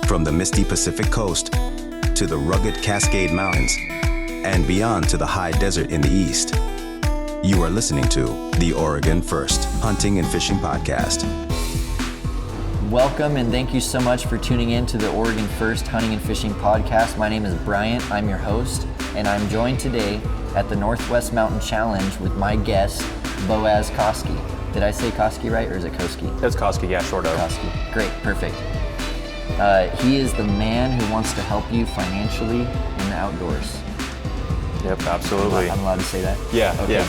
From the misty Pacific coast to the rugged Cascade Mountains and beyond to the high desert in the east, you are listening to the Oregon First Hunting and Fishing Podcast. Welcome and thank you so much for tuning in to the Oregon First Hunting and Fishing Podcast. My name is Bryant, I'm your host, and I'm joined today at the Northwest Mountain Challenge with my guest, Boaz Koski. Did I say Koski right, or is it Koski? It's Koski, yeah, short O. Koski, great, perfect. He is the man who wants to help you financially in the outdoors. Yep, absolutely. I'm allowed to say that? Yeah, okay,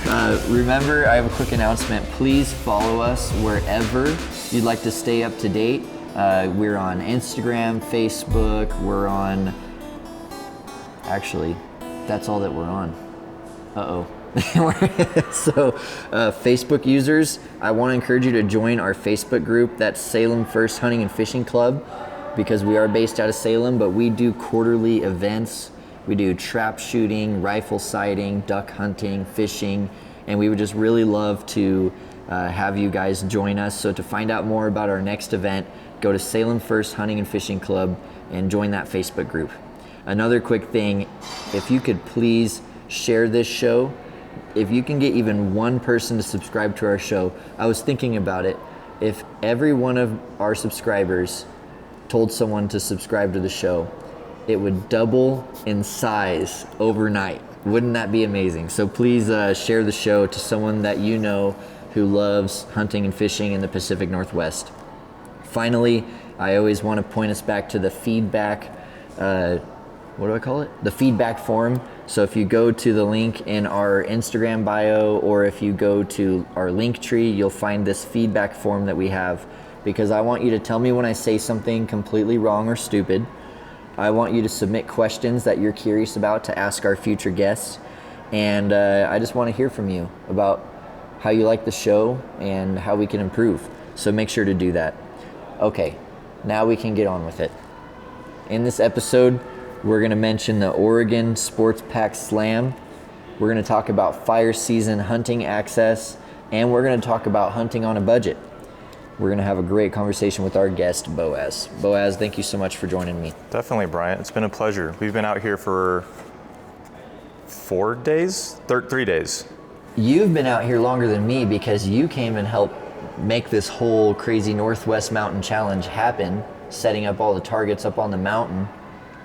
good. Remember, I have a quick announcement. Please follow us wherever you'd like to stay up to date. We're on Instagram, Facebook, we're on... Actually, that's all that we're on. Uh-oh. So, Facebook users, I want to encourage you to join our Facebook group. That's Salem First Hunting and Fishing Club, because we are based out of Salem, but we do quarterly events. We do trap shooting, rifle sighting, duck hunting, fishing, and we would just really love to have you guys join us. So to find out more about our next event, go to Salem First Hunting and Fishing Club and join that Facebook group. Another quick thing, if you could please share this show. If you can get even one person to subscribe to our show, I was thinking about it. If every one of our subscribers told someone to subscribe to the show, it would double in size overnight. Wouldn't that be amazing? So please share the show to someone that you know who loves hunting and fishing in the Pacific Northwest. Finally, I always want to point us back to the feedback, what do I call it? The feedback form. So if you go to the link in our Instagram bio, or if you go to our Linktree, you'll find this feedback form that we have, because I want you to tell me when I say something completely wrong or stupid. I want you to submit questions that you're curious about to ask our future guests. And I just want to hear from you about how you like the show and how we can improve. So make sure to do that. Okay, now we can get on with it. In this episode, we're going to mention the Oregon Sports Pack Slam. We're going to talk about fire season hunting access, and we're going to talk about hunting on a budget. We're going to have a great conversation with our guest, Boaz. Boaz, thank you so much for joining me. Definitely, Bryant. It's been a pleasure. We've been out here for 4 days? 3 days. You've been out here longer than me because you came and helped make this whole crazy Northwest Mountain Challenge happen, setting up all the targets up on the mountain.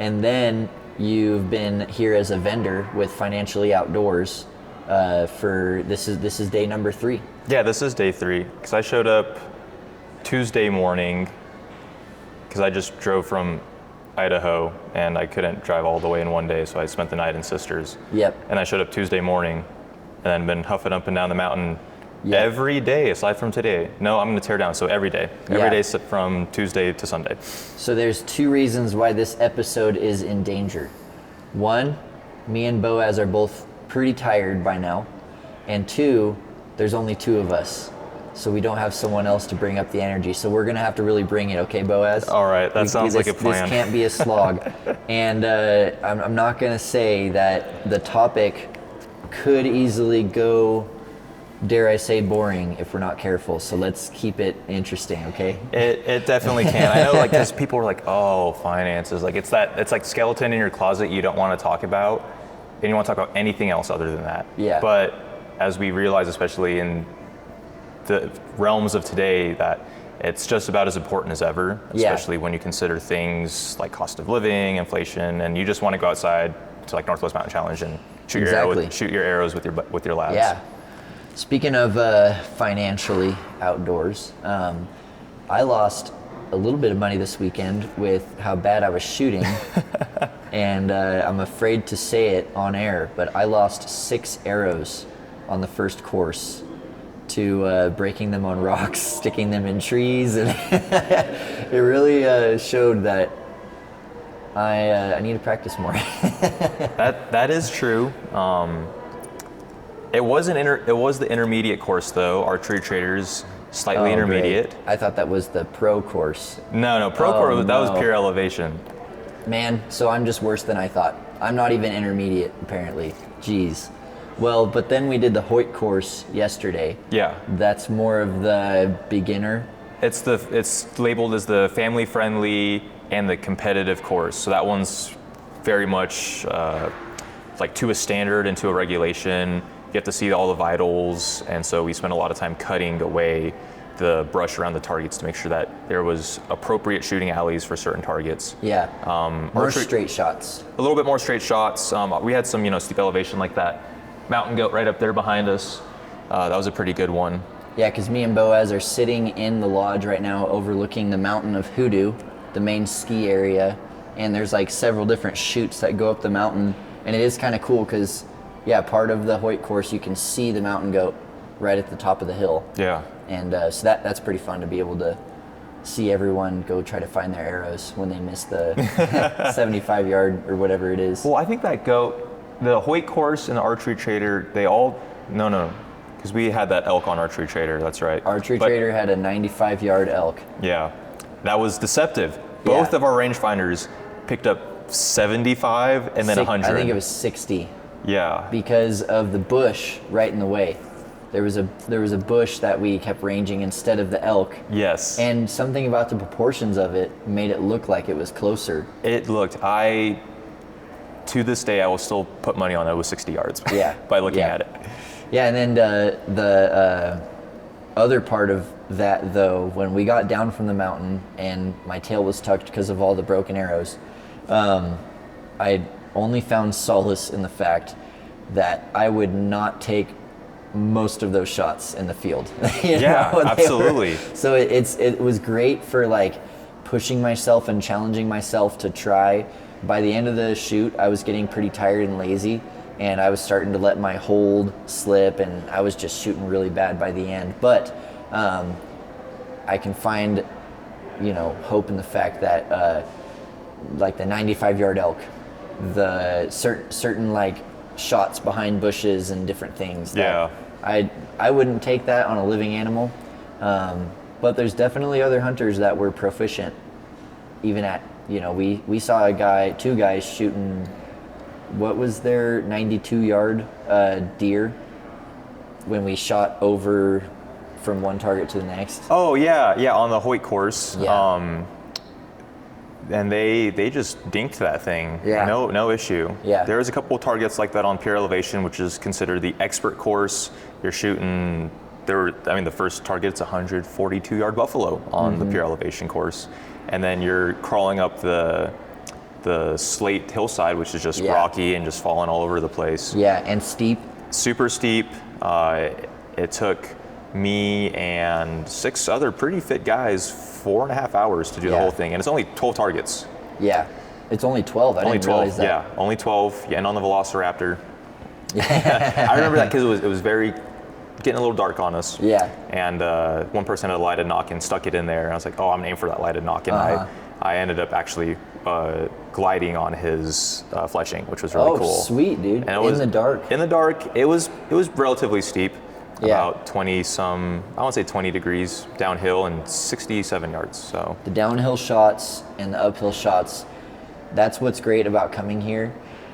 And then you've been here as a vendor with Financially Outdoors for this is day number 3. Yeah, this is day 3, because I showed up Tuesday morning because I just drove from Idaho and I couldn't drive all the way in one day, so I spent the night in Sisters. Yep. And I showed up Tuesday morning and then been huffing up and down the mountain every day aside from today. No, I'm going to tear down, so every day. Every day from Tuesday to Sunday. So there's 2 reasons why this episode is in danger. 1, me and Boaz are both pretty tired by now. And 2, there's only 2 of us. So we don't have someone else to bring up the energy. So we're going to have to really bring it, okay, Boaz? All right, that sounds like a plan. This can't be a slog. And I'm not going to say that the topic could easily go, dare I say, boring if we're not careful. So let's keep it interesting, okay? It definitely can. I know, like, because people are like, oh, finances. Like, it's like skeleton in your closet you don't want to talk about, and you want to talk about anything else other than that. Yeah. But as we realize, especially in the realms of today, that it's just about as important as ever, especially when you consider things like cost of living, inflation, and you just want to go outside to like Northwest Mountain Challenge and shoot your arrows with your lads. Yeah. Speaking of financially outdoors, I lost a little bit of money this weekend with how bad I was shooting, and I'm afraid to say it on air, but I lost 6 arrows on the first course to breaking them on rocks, sticking them in trees, and it really showed that I need to practice more. That is true. It was the intermediate course though. Archery Traders, slightly intermediate. Great. I thought that was the pro course. No, pro course, that was pure elevation. Man, so I'm just worse than I thought. I'm not even intermediate, apparently. Jeez. Well, but then we did the Hoyt course yesterday. Yeah. That's more of the beginner It's labeled as the family friendly and the competitive course. So that one's very much like to a standard and to a regulation. You have to see all the vitals, and so we spent a lot of time cutting away the brush around the targets to make sure that there was appropriate shooting alleys for certain targets. Yeah. More straight shots. A little bit more straight shots. We had some, steep elevation like that mountain goat right up there behind us. That was a pretty good one. Yeah, because me and Boaz are sitting in the lodge right now overlooking the mountain of Hoodoo, the main ski area, and there's like several different chutes that go up the mountain, and it is kind of cool because, yeah, part of the Hoyt course you can see the mountain goat right at the top of the hill. Yeah. And so that's pretty fun to be able to see everyone go try to find their arrows when they miss the 75 yard or whatever it is. Well, I think that goat, the Hoyt course and the Archery Trader, they all, no, because we had that elk on Archery Trader, that's right. Archery Trader had a 95 yard elk. Yeah, that was deceptive. Both of our rangefinders picked up 75 and then 100. I think it was 60. Yeah. Because of the bush right in the way. There was a bush that we kept ranging instead of the elk. Yes. And something about the proportions of it made it look like it was closer. It looked, to this day, I will still put money on it was 60 yards by looking at it. Yeah, and then the other part of that, though, when we got down from the mountain and my tail was tucked because of all the broken arrows, I only found solace in the fact that I would not take most of those shots in the field. Absolutely. So it was great for like pushing myself and challenging myself to try. By the end of the shoot, I was getting pretty tired and lazy, and I was starting to let my hold slip, and I was just shooting really bad by the end. But I can find, hope in the fact that like the 95 yard elk, the certain like shots behind bushes and different things. That I wouldn't take that on a living animal, but there's definitely other hunters that were proficient. Even at we saw two guys shooting. What was their 92 yard deer when we shot over from one target to the next? Oh yeah, on the Hoyt course. Yeah. And they just dinked that thing. Yeah. No issue. Yeah. There was a couple of targets like that on pure elevation, which is considered the expert course. You're shooting. The first target's 142 yard buffalo on the pure elevation course, and then you're crawling up the slate hillside, which is just rocky and just falling all over the place. Yeah, and steep. Super steep. It took me and 6 other pretty fit guys 4.5 hours to do the whole thing, and it's only 12 targets. Yeah, it's only 12. I didn't realize that. Yeah, only 12. Yeah, and on the Velociraptor. I remember that because it was getting a little dark on us. Yeah. And one person had a lighted nock and stuck it in there, and I was like, oh, I'm named for that lighted nock, and I ended up actually gliding on his fleshing, which was really cool. Oh, sweet, dude! And in the dark. In the dark, it was relatively steep. About 20 degrees downhill and 67 yards. So the downhill shots and the uphill shots, that's what's great about coming here,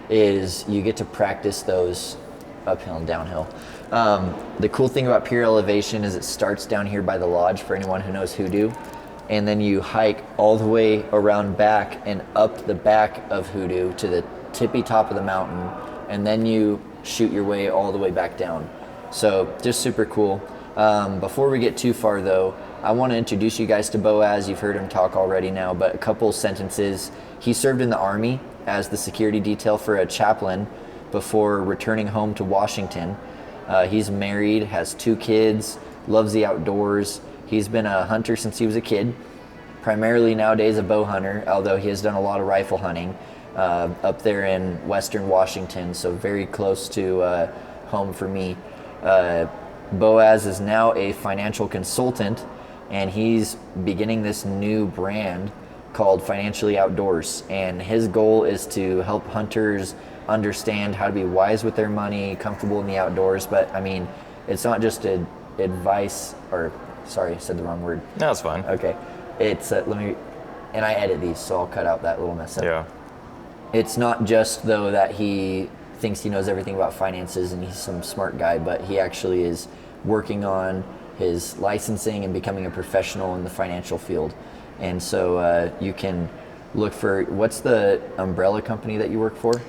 is you get to practice those uphill and downhill. The cool thing about pure elevation is it starts down here by the lodge for anyone who knows Hoodoo, and then you hike all the way around back and up the back of Hoodoo to the tippy top of the mountain, and then you shoot your way all the way back down. So just super cool. Before we get too far though, I want to introduce you guys to Boaz. You've heard him talk already now, but a couple sentences. He served in the Army as the security detail for a chaplain before returning home to Washington. He's married, has 2 kids, loves the outdoors. He's been a hunter since he was a kid, primarily nowadays a bow hunter, although he has done a lot of rifle hunting up there in western Washington, so very close to home for me. Boaz is now a financial consultant, and he's beginning this new brand called Financially Outdoors, and his goal is to help hunters understand how to be wise with their money, comfortable in the outdoors. But I mean, it's not just advice, or sorry, I said the wrong word. No, it's fine. Okay, it's and I edit these, so I'll cut out that little mess up. Yeah. It's not just though that he thinks he knows everything about finances and he's some smart guy, but he actually is working on his licensing and becoming a professional in the financial field. And so you can look for, what's the umbrella company that you work for?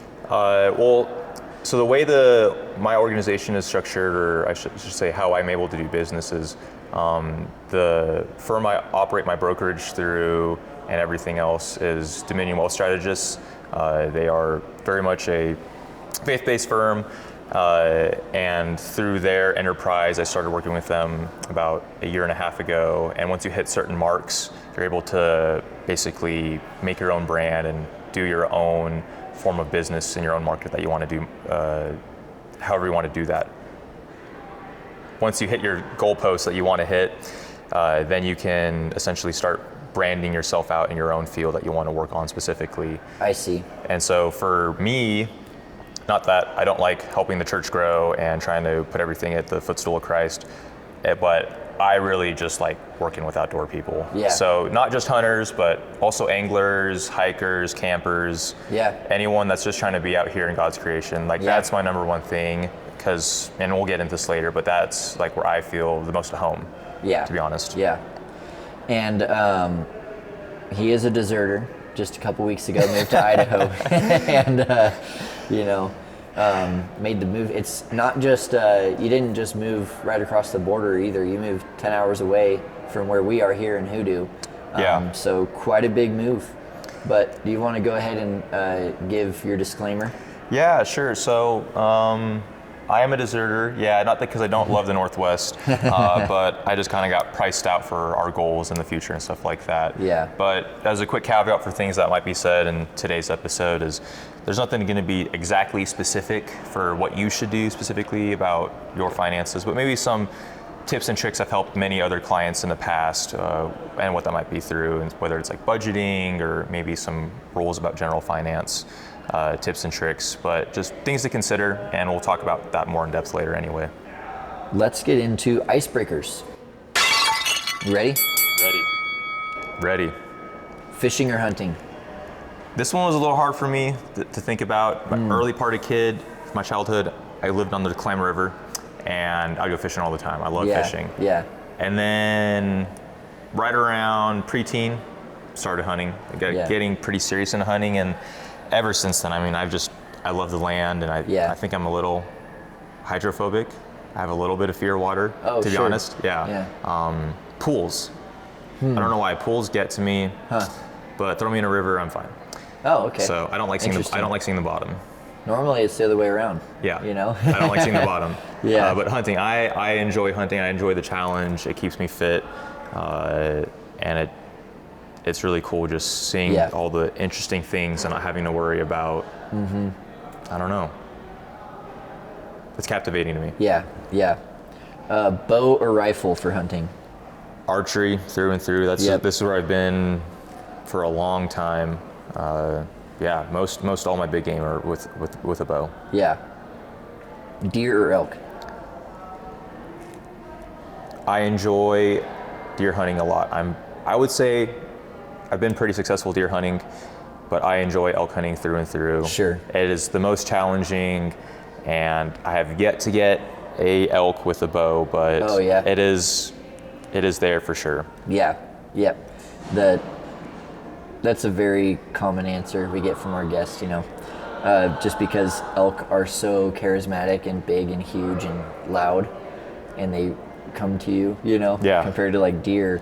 So the way my organization is structured, or I should say how I'm able to do business, is the firm I operate my brokerage through and everything else is Dominion Wealth Strategists. They are very much a faith-based firm, and through their enterprise, I started working with them about a year and a half ago. And once you hit certain marks, you're able to basically make your own brand and do your own form of business in your own market that you want to do, however you want to do that. Once you hit your goalposts that you want to hit, then you can essentially start branding yourself out in your own field that you want to work on specifically. I see. And so for me, not that I don't like helping the church grow and trying to put everything at the footstool of Christ, but I really just like working with outdoor people. Yeah. So not just hunters, but also anglers, hikers, campers, anyone that's just trying to be out here in God's creation. Like that's my number one thing, and we'll get into this later, but that's like where I feel the most at home, to be honest. Yeah. And he is a deserter. Just a couple weeks ago, moved to Idaho, and made the move. It's not just you didn't just move right across the border either. You moved 10 hours away from where we are here in Hoodoo. So quite a big move. But do you want to go ahead and give your disclaimer? Yeah, sure. So I am a deserter. Yeah, not because I don't love the Northwest, but I just kind of got priced out for our goals in the future and stuff like that. Yeah. But as a quick caveat for things that might be said in today's episode is there's nothing going to be exactly specific for what you should do specifically about your finances, but maybe some tips and tricks have helped many other clients in the past, and what that might be through, and whether it's like budgeting or maybe some rules about general finance. Tips and tricks, but just things to consider, and we'll talk about that more in depth later anyway. Let's get into icebreakers. You ready? Ready. Fishing or hunting? This one was a little hard for me to think about. My early part of my childhood, I lived on the Klamath River, and I'd go fishing all the time. I love fishing. Yeah. And then right around preteen, started hunting. Getting pretty serious into hunting, and ever since then, I mean, I love the land, and I think I'm a little hydrophobic. I have a little bit of fear of water, to be honest. Yeah. Pools. I don't know why pools get to me, but throw me in a river, I'm fine. Oh, okay. So I don't like seeing the bottom. Normally it's the other way around. Yeah. I don't like seeing the bottom. Yeah. But hunting, I enjoy hunting. I enjoy the challenge. It keeps me fit, and it's really cool just seeing all the interesting things and not having to worry about, I don't know. It's captivating to me. Yeah. Bow or rifle for hunting? Archery through and through. This is where I've been for a long time. Most all my big game are with a bow. Yeah. Deer or elk? I enjoy deer hunting a lot. I would say I've been pretty successful deer hunting, but I enjoy elk hunting through and through. Sure. It is the most challenging, and I have yet to get a elk with a bow, but it is there for sure. Yeah. That's a very common answer we get from our guests, just because elk are so charismatic and big and huge and loud, and they come to you, compared to like deer.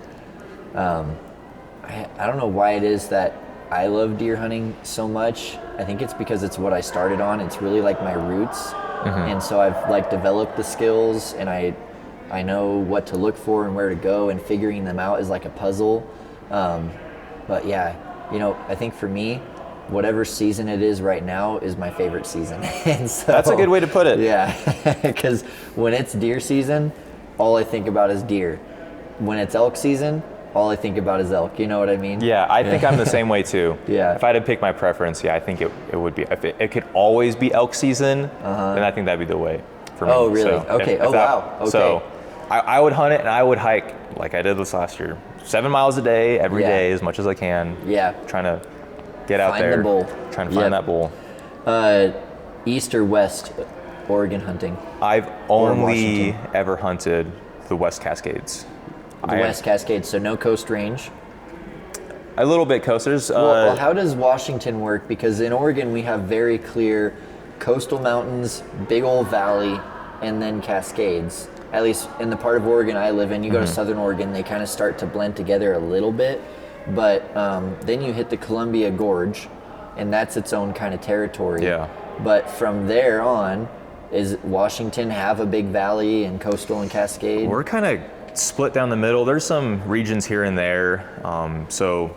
I don't know why it is that I love deer hunting so much. I think it's because it's what I started on. It's really like my roots. And so I've like developed the skills, and I know what to look for and where to go, and figuring them out is like a puzzle. But yeah, I think for me, whatever season it is right now is my favorite season. And so, that's a good way to put it. Yeah, because when it's deer season, all I think about is deer. When it's elk season, all I think about is elk. You know what I mean? Yeah, I think I'm the same way too. Yeah. If I had to pick my preference, I think it would be, if it could always be elk season, then I think that'd be the way for me. Oh, really? So okay. Wow. Okay. So I would hunt it, and I would hike like I did this last year, 7 miles a day, every day, as much as I can. Yeah. Trying to get out find there. The bull. Trying to find that bull. East or west Oregon hunting? I've only ever hunted the West Cascades. West Cascades, so no Coast Range. A little bit coasters. Well, how does Washington work? Because in Oregon we have very clear coastal mountains, big old valley, and then Cascades. At least in the part of Oregon I live in, you go to Southern Oregon, they kind of start to blend together a little bit, but then you hit the Columbia Gorge, and that's its own kind of territory. Yeah. But from there on, is Washington have a big valley and coastal and Cascade? We're kind of split down the middle. There's some regions here and there. So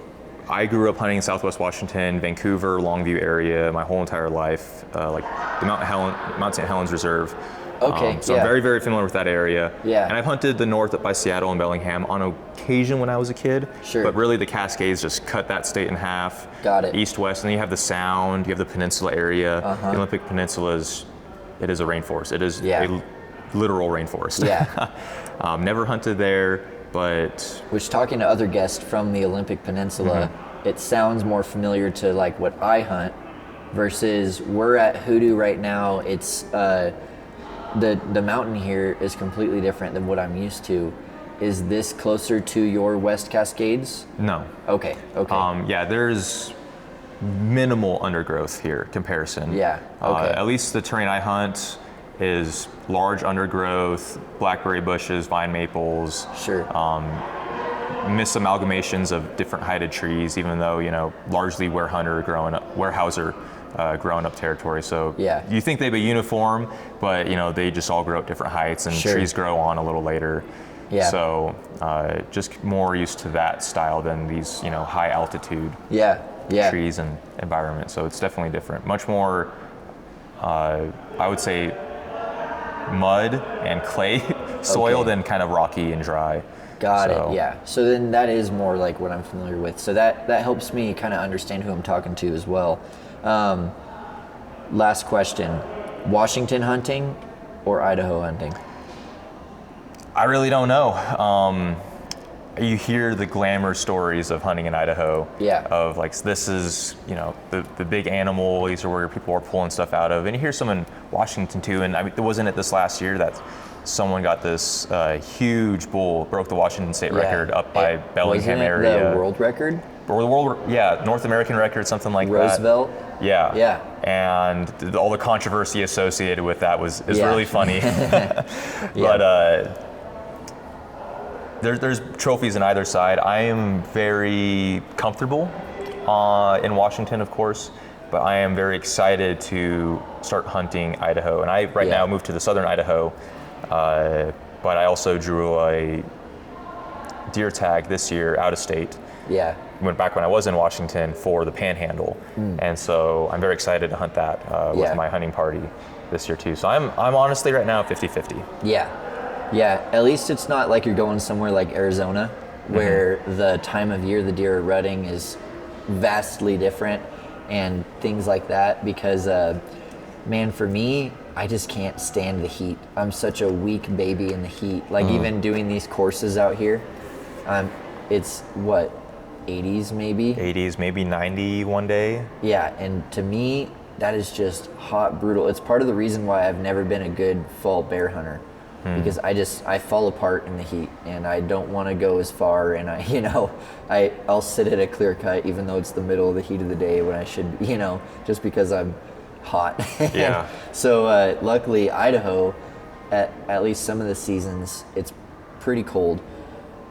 I grew up hunting in Southwest Washington, Vancouver, Longview area my whole entire life, like the Mount St. Helens Reserve. Okay, so I'm very, very familiar with that area. Yeah. And I've hunted the north up by Seattle and Bellingham on occasion when I was a kid. Sure. But really the Cascades just cut that state in half. Got it. East, west, and then you have the Sound, you have the Peninsula area. The Olympic Peninsula it is a rainforest. It is a literal rainforest. Yeah. Never hunted there, but... Which, talking to other guests from the Olympic Peninsula, it sounds more familiar to like what I hunt versus we're at Hoodoo right now. It's the mountain here is completely different than what I'm used to. Is this closer to your West Cascades? No. Okay. Yeah, there's minimal undergrowth here comparison. Yeah, okay. At least the terrain I hunt is large undergrowth, blackberry bushes, vine maples. Sure. Misamalgamations of different heighted trees, even though, largely warehouser growing up territory. So yeah. You think they'd be uniform, but they just all grow at different heights, and Sure. trees grow on a little later. Yeah. So just more used to that style than these, high altitude trees and environment. So it's definitely different. Much more, I would say, mud and clay soil than kind of rocky and dry. Got it, yeah. So then that is more like what I'm familiar with. So that helps me kind of understand who I'm talking to as well. Last question, Washington hunting or Idaho hunting? I really don't know. You hear the glamour stories of hunting in Idaho. Yeah. Of like, this is, the big animal, these are where people are pulling stuff out of. And you hear some in Washington too, and I mean, wasn't it this last year that someone got this huge bull, broke the Washington state record up by Bellingham area. Wasn't it the world record? Or the world, North American record, something like Roosevelt? that. Yeah. Yeah. And all the controversy associated with that is really funny. But there's trophies on either side. I am very comfortable in Washington, of course, but I am very excited to start hunting Idaho. And I now moved to the southern Idaho, but I also drew a deer tag this year out of state. Yeah. Went back when I was in Washington for the Panhandle, and so I'm very excited to hunt that with my hunting party this year too. So I'm honestly right now 50-50. Yeah, at least it's not like you're going somewhere like Arizona where the time of year the deer are rutting is vastly different and things like that, because man, for me, I just can't stand the heat. I'm such a weak baby in the heat. Like even doing these courses out here, it's what, 80s maybe? 80s, maybe 90 one day. Yeah, and to me, that is just hot, brutal. It's part of the reason why I've never been a good fall bear hunter, because I fall apart in the heat, and I don't want to go as far, and I'll sit at a clear cut even though it's the middle of the heat of the day when I should, just because I'm hot. Yeah. So luckily Idaho, at least some of the seasons, it's pretty cold.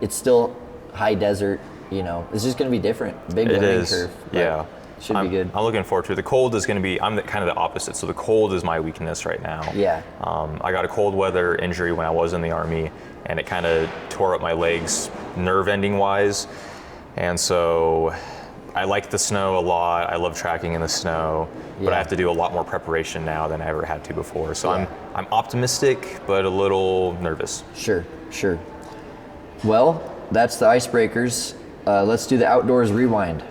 It's still high desert, it's just going to be different. Big learning curve. Yeah. Should be good. I'm looking forward to it. The cold is going to be, I'm kind of the opposite. So the cold is my weakness right now. Yeah. I got a cold weather injury when I was in the Army, and it kind of tore up my legs nerve ending wise. And so I like the snow a lot. I love tracking in the snow, but I have to do a lot more preparation now than I ever had to before. So I'm optimistic, but a little nervous. Sure. Well, that's the icebreakers. Let's do the outdoors rewind.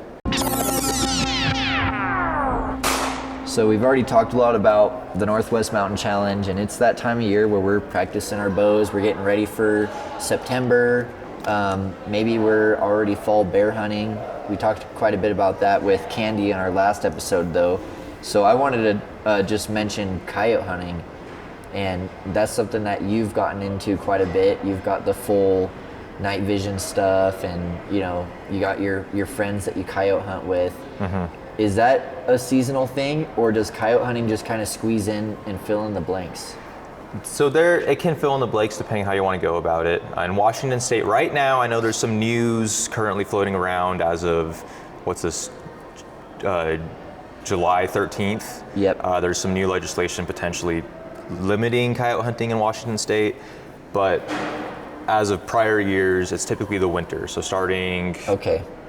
So we've already talked a lot about the Northwest Mountain Challenge, and it's that time of year where we're practicing our bows. We're getting ready for September. Maybe we're already fall bear hunting. We talked quite a bit about that with Candy in our last episode, though. So I wanted to just mention coyote hunting. And that's something that you've gotten into quite a bit. You've got the full night vision stuff, and you got your friends that you coyote hunt with. Is that a seasonal thing, or does coyote hunting just kind of squeeze in and fill in the blanks? So it can fill in the blanks depending how you want to go about it. In Washington State right now, I know there's some news currently floating around as of, what's this, July 13th. Yep. There's some new legislation potentially limiting coyote hunting in Washington State, but as of prior years, it's typically the winter. So starting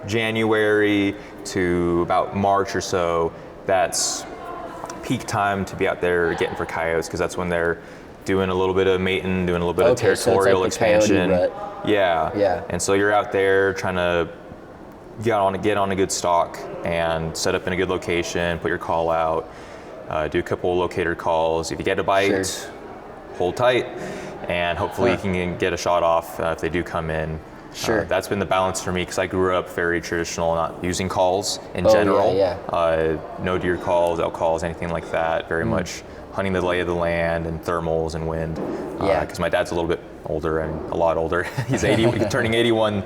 January to about March or so, that's peak time to be out there getting for coyotes, because that's when they're doing a little bit of mating, doing a little bit of territorial so it's like expansion. The coyote rut. Yeah. And so you're out there trying to get on a good stalk and set up in a good location, put your call out, do a couple locator calls. If you get a bite, hold tight, and hopefully you can get a shot off if they do come in. That's been the balance for me, because I grew up very traditional, not using calls in general. No deer calls, elk calls, anything like that. Very much hunting the lay of the land and thermals and wind. Because my dad's a little bit older, and a lot older. He's 80, turning 81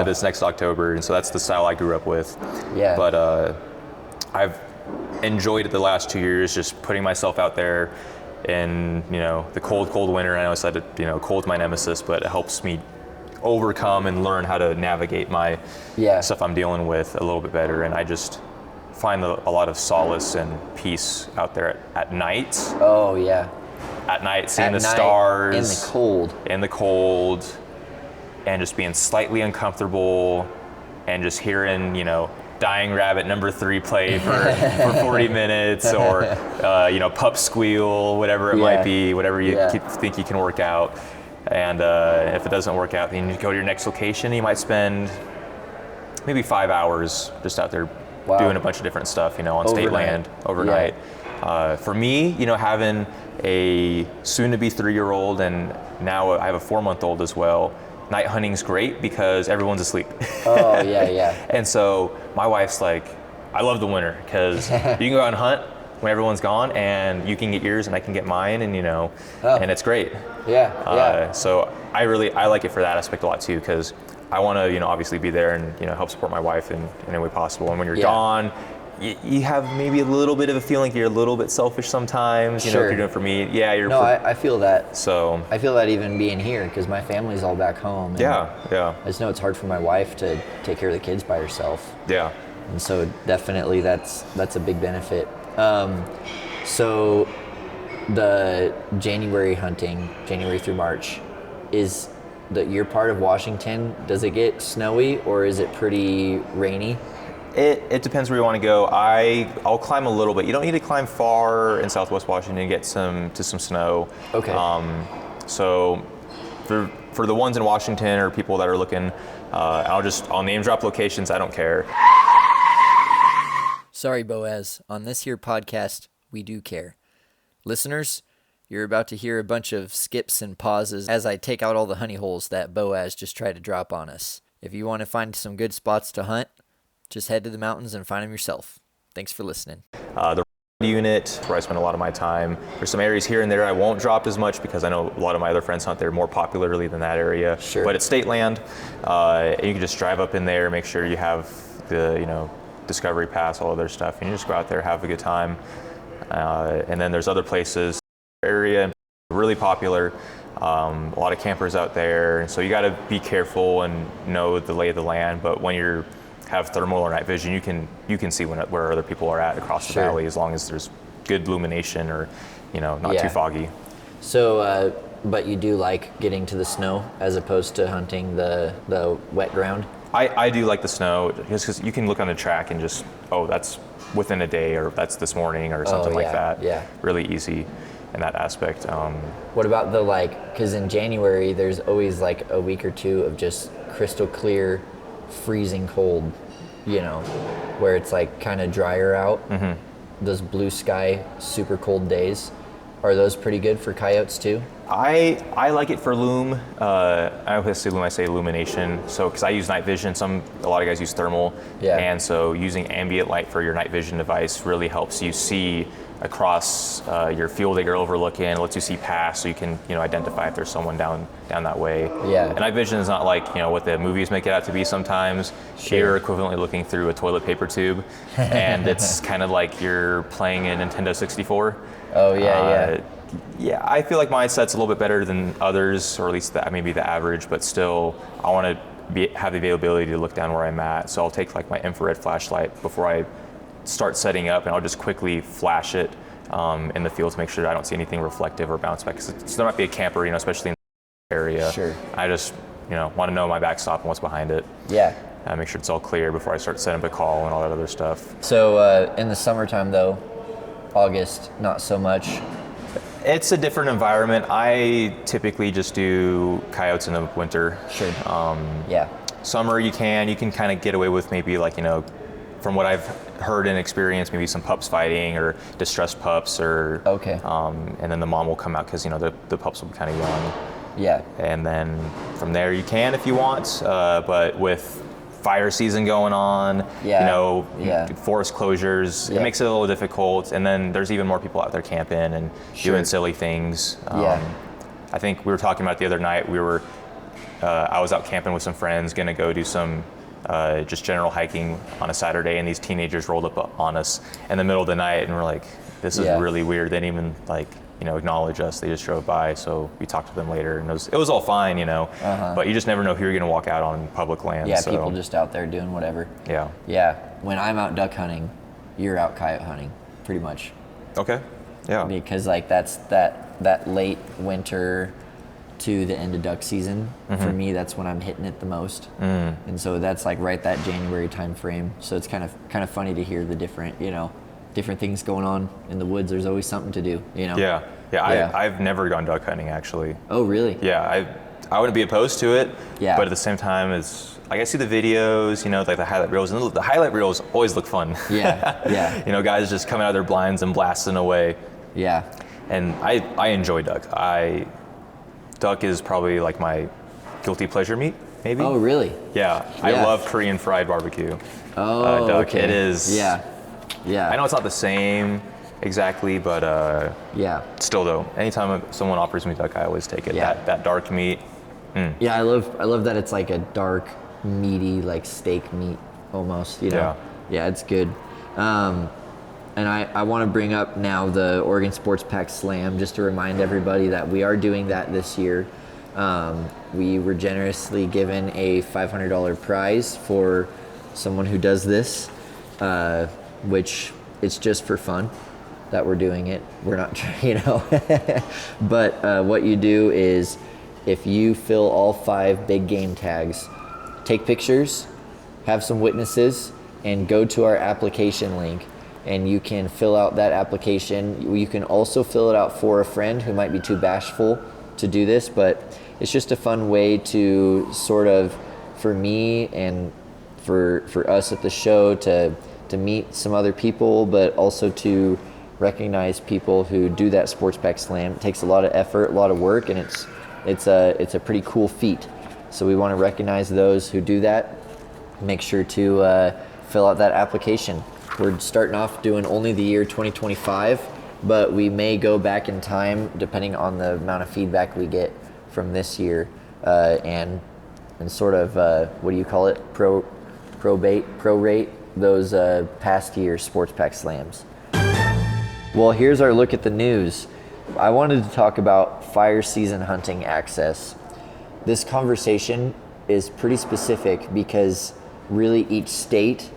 this next October, and so that's the style I grew up with. But I've enjoyed it the last 2 years, just putting myself out there in the cold winter. I know I said cold's my nemesis, but it helps me overcome and learn how to navigate my stuff I'm dealing with a little bit better. And I just find a lot of solace and peace out there at night. At night, seeing the stars in the cold, and just being slightly uncomfortable, and just hearing Dying Rabbit number 3 play for 40 minutes, or pup squeal, whatever it might be, whatever you think you can work out. And if it doesn't work out, then you go to your next location. You might spend maybe 5 hours just out there doing a bunch of different stuff, on state land overnight. For me, having a soon-to-be 3-year-old, and now I have a 4-month-old as well, night hunting's great because everyone's asleep. And so my wife's like, I love the winter because you can go out and hunt when everyone's gone, and you can get yours and I can get mine, and and it's great. So I like it for that aspect a lot too, because I want to obviously be there and help support my wife in any way possible. And when you're gone, you have maybe a little bit of a feeling you're a little bit selfish sometimes. If you're doing it for me, I feel that. So I feel that even being here, because my family's all back home. And I just know it's hard for my wife to take care of the kids by herself. And so definitely that's a big benefit. So the January hunting, January through March, is your part of Washington, does it get snowy or is it pretty rainy? It depends where you want to go. I'll climb a little bit. You don't need to climb far in Southwest Washington to get some snow. So for the ones in Washington or people that are looking, I'll name drop locations. I don't care. Sorry, Boaz. On this here podcast, we do care. Listeners, you're about to hear a bunch of skips and pauses as I take out all the honey holes that Boaz just tried to drop on us. If you want to find some good spots to hunt, just head to the mountains and find them yourself. Thanks for listening. The unit, where I spend a lot of my time. There's some areas here and there I won't drop as much because I know a lot of my other friends hunt there more popularly than that area. But it's state land, and you can just drive up in there, make sure you have the Discovery Pass, all of their stuff, and you just go out there, have a good time. And then there's other places, area really popular, a lot of campers out there, and so you got to be careful and know the lay of the land. But when you have thermal or night vision, you can see where other people are at across the valley, as long as there's good illumination or not too foggy. So but you do like getting to the snow as opposed to hunting the wet ground? I do like the snow, just because you can look on the track and just, that's within a day, or that's this morning, or something like that. Really easy in that aspect. What about because in January there's always like a week or two of just crystal clear, freezing cold, where it's like kind of drier out. Those blue sky, super cold days, are those pretty good for coyotes too? I like it for loom. I always say loom, I say illumination. So, because I use night vision, a lot of guys use thermal. Yeah. And so using ambient light for your night vision device really helps you see across your field that you're overlooking. It lets you see past, so you can identify if there's someone down that way. Yeah. And night vision is not like what the movies make it out to be sometimes. Sure. You're equivalently looking through a toilet paper tube, and it's kind of like you're playing a Nintendo 64. Oh yeah. Yeah, I feel like my set's a little bit better than others, or at least maybe the average, but still, I want to have the availability to look down where I'm at. So I'll take like my infrared flashlight before I start setting up, and I'll just quickly flash it in the field to make sure that I don't see anything reflective or bounce back. Because there might be a camper, especially in the area. Sure. I just, want to know my backstop and what's behind it. Yeah. Make sure it's all clear before I start setting up a call and all that other stuff. So in the summertime though, August, not so much. It's a different environment. I typically just do coyotes in the winter. Sure. Yeah. Summer you can kind of get away with maybe like, from what I've heard and experienced, maybe some pups fighting or distressed pups or, okay. And then the mom will come out because, the pups will be kind of young. Yeah. And then from there you can if you want, but with fire season going on, forest closures, it makes it a little difficult. And then there's even more people out there camping and doing silly things. I think we were talking about the other night, I was out camping with some friends, gonna go do some just general hiking on a Saturday, and these teenagers rolled up on us in the middle of the night, and we're like, this is really weird. They didn't even acknowledge us. They just drove by. So we talked to them later, and it was all fine, but you just never know who you're gonna walk out on public land. Yeah, so. people just out there doing whatever. Yeah. Yeah, when I'm out duck hunting, you're out coyote hunting, pretty much. Okay, yeah. Because that's that late winter to the end of duck season. For me, that's when I'm hitting it the most. And so that's like right that January time frame. So it's kind of funny to hear the different things going on in the woods. There's always something to do, Yeah. I've never gone duck hunting actually. Oh, really? Yeah, I wouldn't be opposed to it. Yeah. But at the same time, it's like I see the videos, like the highlight reels, and the highlight reels always look fun. Yeah. Guys just coming out of their blinds and blasting away. Yeah. And I enjoy duck. Duck is probably like my guilty pleasure meat, maybe. Oh, really? Yeah. I love Korean fried barbecue. Oh, duck. okay. It is. Yeah. I know it's not the same exactly, but still though, anytime someone offers me duck, I always take it. Yeah. That dark meat. Yeah, I love that it's like a dark, meaty, like steak meat almost. Yeah, it's good. And I want to bring up now the Oregon Sports Pack Slam, just to remind everybody that we are doing that this year. We were generously given a $500 prize for someone who does this, which it's just for fun that we're doing it. We're not trying, But what you do is, if you fill all 5 big game tags, take pictures, have some witnesses, and go to our application link, and you can fill out that application. You can also fill it out for a friend who might be too bashful to do this, but it's just a fun way to sort of, for me and for us at the show, to meet some other people, but also to recognize people who do that Sports Pack Slam. It takes a lot of effort, a lot of work, and it's a pretty cool feat. So we want to recognize those who do that. Make sure to fill out that application. We're starting off doing only the year 2025, but we may go back in time depending on the amount of feedback we get from this year, and sort of what do you call it? Prorate those past year Sports Pack Slams. Well, here's our look at the news. I wanted to talk about fire season hunting access. This conversation is pretty specific because really each state,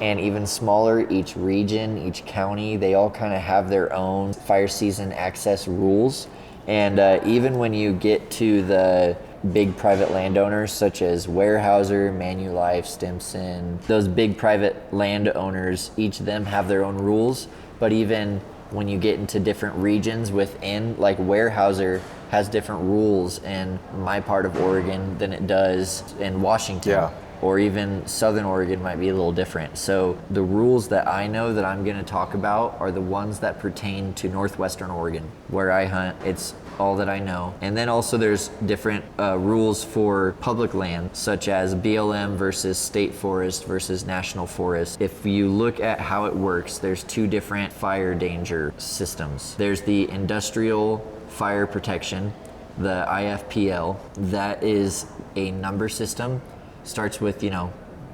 and even smaller, each region, each county, they all kind of have their own fire season access rules. And even when you get to the big private landowners such as Weyerhaeuser, Manulife, Stimson, those big private landowners, each of them have their own rules. But even when you get into different regions within, like Weyerhaeuser has different rules in my part of Oregon than it does in Washington. or even Southern Oregon might be a little different. So the rules that I know that I'm going to talk about are the ones that pertain to Northwestern Oregon, where I hunt. It's all that I know. And then also there's different rules for public land, such as BLM versus state forest versus national forest. If you look at how it works, there's two different fire danger systems. There's the industrial fire protection, the IFPL. That is a number system. Starts with,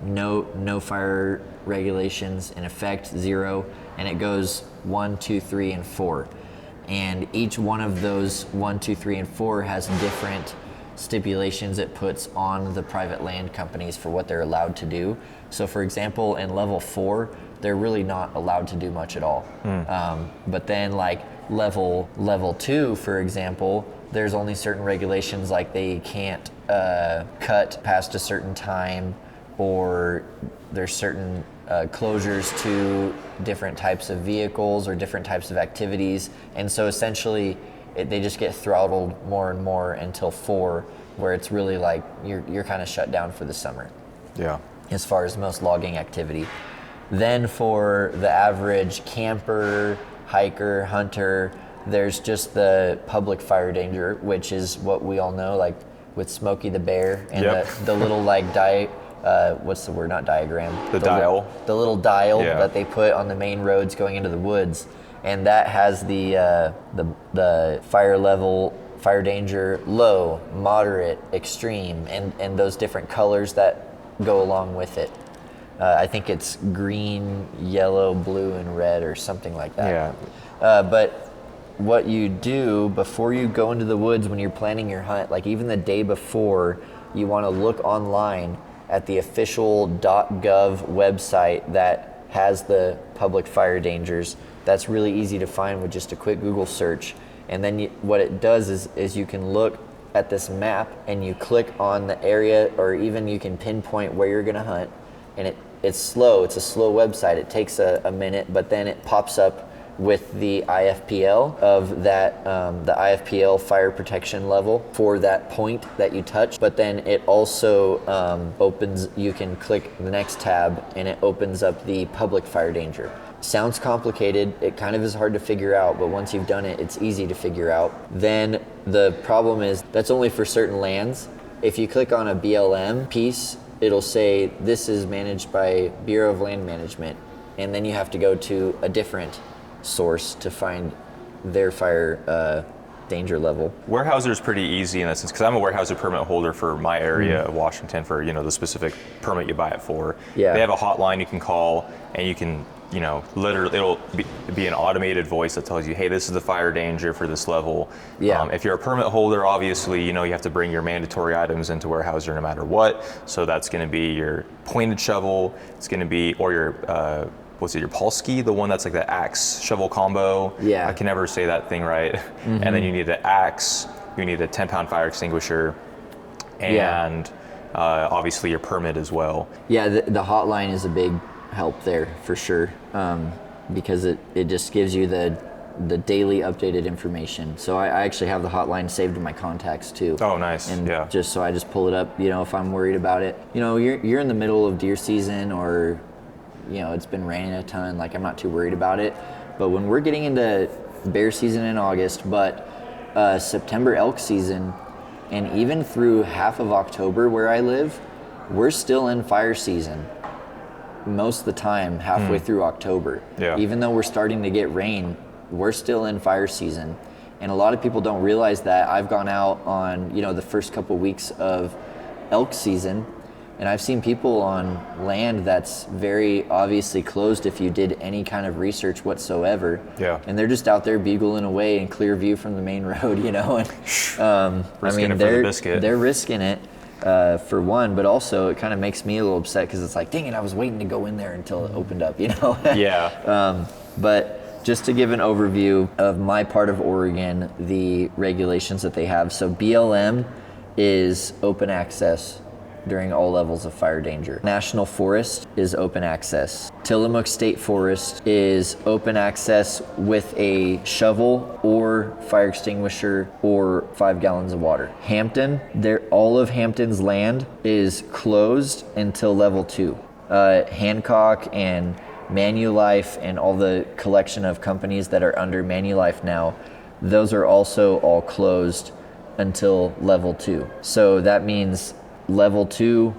no fire regulations in effect, 0, and it goes 1, 2, 3, and 4. And each one of those 1, 2, 3, and 4 has different stipulations it puts on the private land companies for what they're allowed to do. So for example, in level 4, they're really not allowed to do much at all. But then like level 2, for example, there's only certain regulations, like they can't cut past a certain time, or there's certain closures to different types of vehicles or different types of activities. And so essentially they just get throttled more and more until 4, where it's really like you're kind of shut down for the summer. Yeah. As far as most logging activity. Then for the average camper, hiker, hunter, there's just the public fire danger, which is what we all know, like with Smokey the Bear and the little like what's the word? Not diagram. Dial. The little dial that they put on the main roads going into the woods, and that has the fire level, fire danger, low, moderate, extreme, and those different colors that go along with it. I think it's green, yellow, blue, and red, or something like that. Yeah. But what you do before you go into the woods when you're planning your hunt, like even the day before, you want to look online at the official .gov website that has the public fire dangers. That's really easy to find with just a quick Google search. And then what it does is you can look at this map and you click on the area, or even you can pinpoint where you're going to hunt. And it's slow. It's a slow website. It takes a minute, but then it pops up with the IFPL of that, the IFPL fire protection level for that point that you touch. But then it also opens, you can click the next tab and it opens up the public fire danger. Sounds complicated. It kind of is hard to figure out, but once you've done it, it's easy to figure out. Then the problem is that's only for certain lands. If you click on a BLM piece, it'll say this is managed by Bureau of Land Management, and then you have to go to a different source to find their fire danger level. Weyerhaeuser is pretty easy in that sense, because I'm a Weyerhaeuser permit holder for my area of Washington for the specific permit you buy it for. Yeah. They have a hotline you can call, and you can literally it'll be an automated voice that tells you, hey, this is the fire danger for this level. Yeah. If you're a permit holder, obviously you have to bring your mandatory items into Weyerhaeuser no matter what. So that's going to be your pointed shovel. It's going to be, or your your Polsky, the one that's like the axe shovel combo. Yeah. I can never say that thing right. And then you need an axe, you need a 10-pound fire extinguisher, and obviously your permit as well. Yeah, the hotline is a big help there for sure, because it just gives you the daily updated information. So I actually have the hotline saved in my contacts too. Oh, nice. And yeah. just so I just pull it up, if I'm worried about it. You're in the middle of deer season, or it's been raining a ton, like I'm not too worried about it. But when we're getting into bear season in August, but September elk season, and even through half of October where I live, we're still in fire season most of the time, halfway through October. Yeah. Even though we're starting to get rain, we're still in fire season. And a lot of people don't realize that. I've gone out on the first couple weeks of elk season, and I've seen people on land that's very obviously closed if you did any kind of research whatsoever. Yeah. And they're just out there bugling away in clear view from the main road, And Risking it for the biscuit. They're risking it for one, but also it kind of makes me a little upset because it's like, dang it, I was waiting to go in there until it opened up, Yeah. But just to give an overview of my part of Oregon, the regulations that they have. So BLM is open access during all levels of fire danger. National Forest is open access. Tillamook State Forest is open access with a shovel or fire extinguisher or 5 gallons of water. Hampton, all of Hampton's land is closed until level 2. Hancock and Manulife and all the collection of companies that are under Manulife now, those are also all closed until level 2. So that means level 2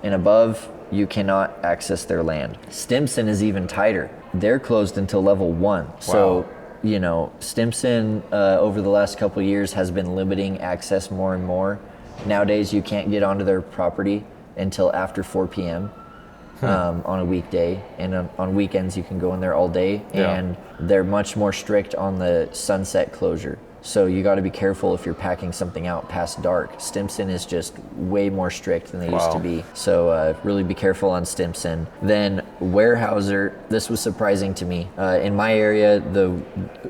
and above, you cannot access their land. Stimson is even tighter. They're closed until level 1. Wow. So, you know, Stimson over the last couple of years has been limiting access more and more. Nowadays, you can't get onto their property until after 4 p.m. On a weekday, and on weekends you can go in there all day. Yeah. And they're much more strict on the sunset closure. So you got to be careful if you're packing something out past dark. Stimson is just way more strict than they used to be. So really be careful on Stimson. Then Weyerhaeuser, this was surprising to me. In my area,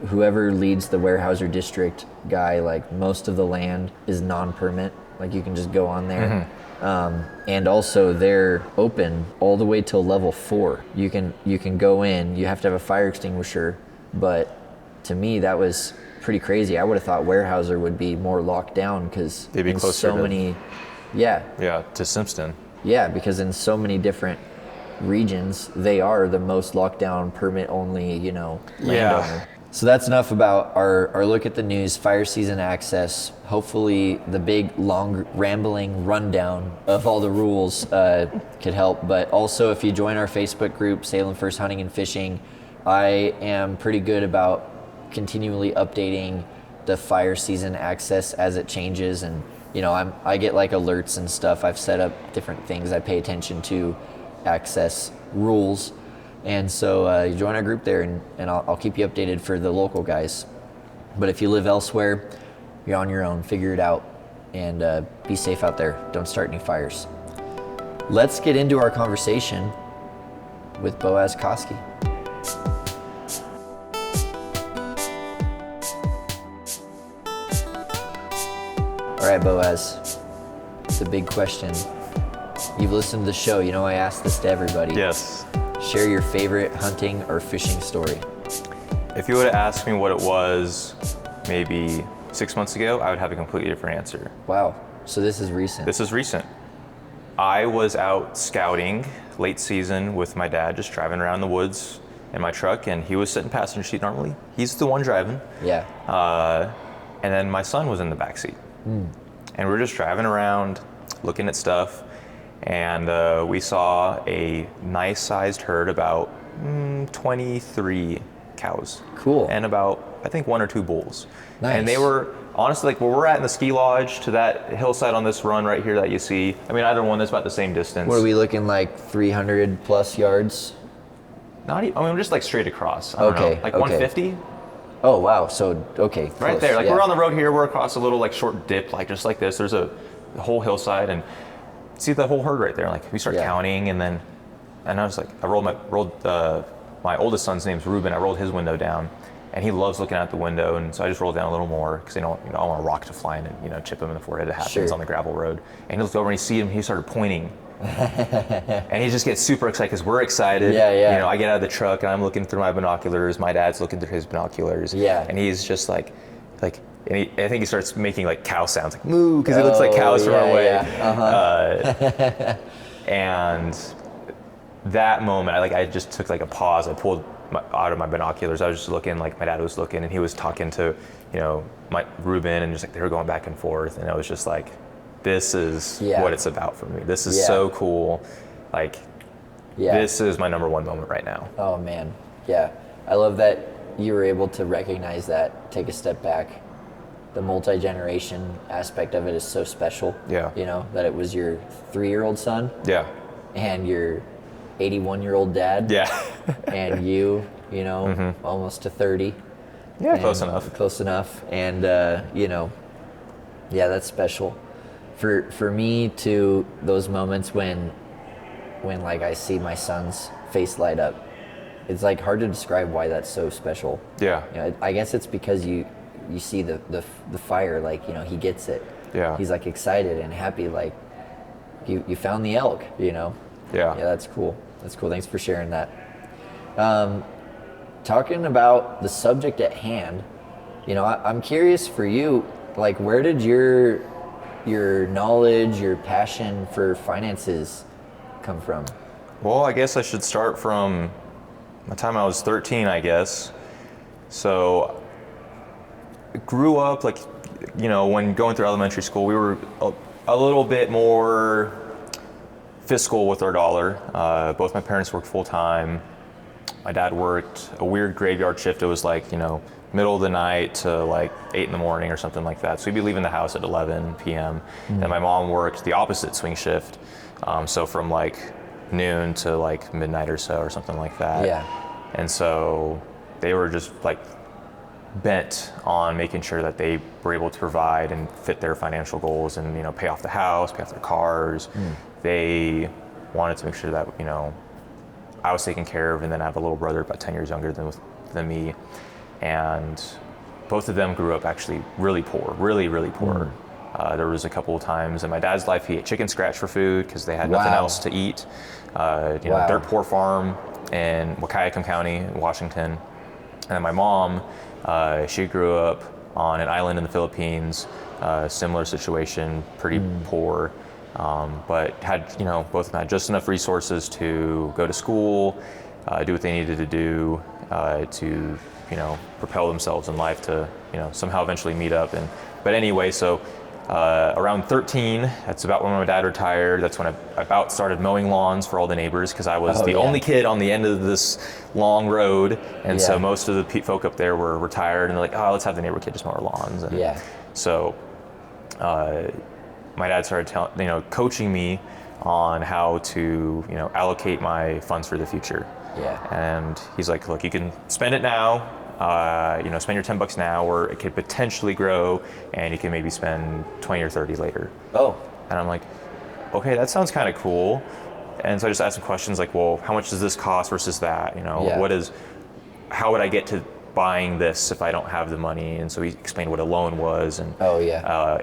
whoever leads the Weyerhaeuser district guy, like most of the land is non-permit. Like you can just go on there. And also they're open all the way till level 4. You can go in, you have to have a fire extinguisher, but to me that was pretty crazy. I would have thought Weyerhaeuser would be more locked down because they'd be closer to Simpson. Yeah, because in so many different regions, they are the most locked down, permit only, landowner. Yeah. So that's enough about our look at the news, fire season access. Hopefully the big, long, rambling rundown of all the rules could help. But also if you join our Facebook group, Salem First Hunting and Fishing, I am pretty good about continually updating the fire season access as it changes. And, I get like alerts and stuff. I've set up different things I pay attention to, access rules. And so you join our group there, and I'll keep you updated for the local guys. But if you live elsewhere, you're on your own. Figure it out, and be safe out there. Don't start any fires. Let's get into our conversation with Boaz Koski. All right, Boaz, it's a big question. You've listened to the show. I ask this to everybody. Yes. Share your favorite hunting or fishing story. If you would have asked me what it was maybe 6 months ago, I would have a completely different answer. Wow. So this is recent. This is recent. I was out scouting late season with my dad, just driving around the woods in my truck, and he was sitting passenger seat normally. He's the one driving. Yeah. And then my son was in the back seat. And we were just driving around, looking at stuff. And we saw a nice sized herd, about 23 cows. Cool. And about, I think, 1 or 2 bulls. Nice. And they were, honestly, like where we're at in the ski lodge to that hillside on this run right here that you see. I mean, either one, that's about the same distance. What are we looking like, 300 plus yards? Not even, I mean, just like straight across. I don't know, like 150? Oh, wow. So, okay. Close. Right there. Like we're on the road here, we're across a little like short dip, like just like this. There's a whole hillside, and see the whole herd right there. Like we start counting, and I was like, I rolled my oldest son's name's Ruben. I rolled his window down, and he loves looking out the window, and so I just rolled down a little more because I don't want a rock to fly in and chip him in the forehead. It happens on the gravel road. And he looked over and he see him. He started pointing, and he just gets super excited because we're excited. Yeah. I get out of the truck and I'm looking through my binoculars. My dad's looking through his binoculars. Yeah. And he's just like. And I think he starts making like cow sounds, like moo, because it looks like cows from our way. Yeah. Uh-huh. And that moment, I just took like a pause. I pulled out of my binoculars. I was just looking, like my dad was looking, and he was talking to, my Ruben, and just like they were going back and forth, and I was just like, this is what it's about for me. This is so cool. This is my number one moment right now. Oh man, yeah. I love that you were able to recognize that, take a step back. The multi-generation aspect of it is so special. Yeah. That it was your 3-year-old son. Yeah. And your 81-year-old dad. Yeah. And you, almost to 30. Yeah, close enough. Close enough. And, that's special. For me, too, those moments when like I see my son's face light up, it's like hard to describe why that's so special. Yeah. I guess it's because you see the fire, like, he gets it. Yeah. He's like excited and happy, like, you found the elk, you know? Yeah. Yeah, that's cool. That's cool. Thanks for sharing that. Talking about the subject at hand, you know, I'm curious for you, like, where did your knowledge, your passion for finances come from? Well, I guess I should start from the time I was 13, I guess. So I grew up, like, you know, when going through elementary school, we were a little bit more fiscal with our dollar. Both my parents worked full time. My dad worked a weird graveyard shift. It was like, you know, middle of the night to like 8 in the morning or something like that. So we'd be leaving the house at 11 p.m. And my mom worked the opposite swing shift. So from like noon to like midnight or so or something like that. Yeah. And so they were just like bent on making sure that they were able to provide and fit their financial goals and, you know, pay off the house, pay off their cars. They wanted to make sure that, you know, I was taken care of, and then I have a little brother about 10 years younger than me. And both of them grew up actually really poor, really, really poor. There was a couple of times in my dad's life he ate chicken scratch for food because they had nothing else to eat. You know, dirt poor farm in Wahkiakum County, Washington. And my mom, she grew up on an island in the Philippines, similar situation, pretty poor, but had, you know, both of them had just enough resources to go to school, do what they needed to do to, you know, propel themselves in life to, you know, somehow eventually meet up. But anyway, so around 13, that's about when my dad retired. That's when I about started mowing lawns for all the neighbors because I was the only kid on the end of this long road. And so most of the folk up there were retired, and they're like, oh, let's have the neighbor kid just mow our lawns. And so my dad started coaching me on how to, you know, allocate my funds for the future. And he's like, look, you can spend it now. You know, spend your $10 now, or it could potentially grow, and you can maybe spend 20 or 30 later. And I'm like, okay, that sounds kind of cool. And so I just asked some questions like, well, how much does this cost versus that? You know, how would I get to buying this if I don't have the money? And so he explained what a loan was, and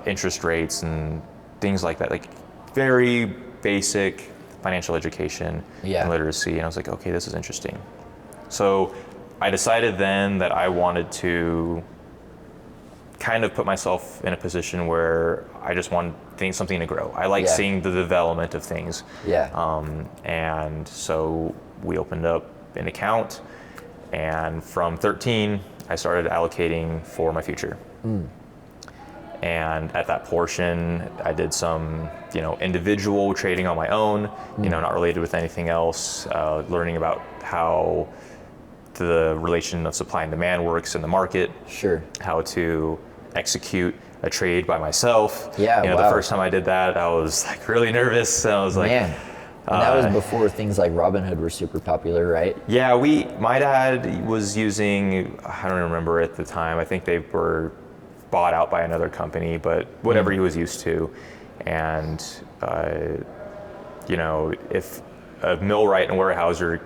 interest rates and things like that, like very basic financial education and literacy. And I was like, okay, this is interesting. So I decided then that I wanted to kind of put myself in a position where I just wanted something to grow. I like seeing the development of things. And so we opened up an account, and from 13, I started allocating for my future. And at that portion, I did some, you know, individual trading on my own, you know, not related with anything else, learning about how the relation of supply and demand works in the market. How to execute a trade by myself. You know, the first time I did that, I was like really nervous. And I was like, and that was before things like Robinhood were super popular, right? Yeah, my dad was using, I don't remember at the time, I think they were bought out by another company, but whatever he was used to. And, you know, if a millwright and warehouser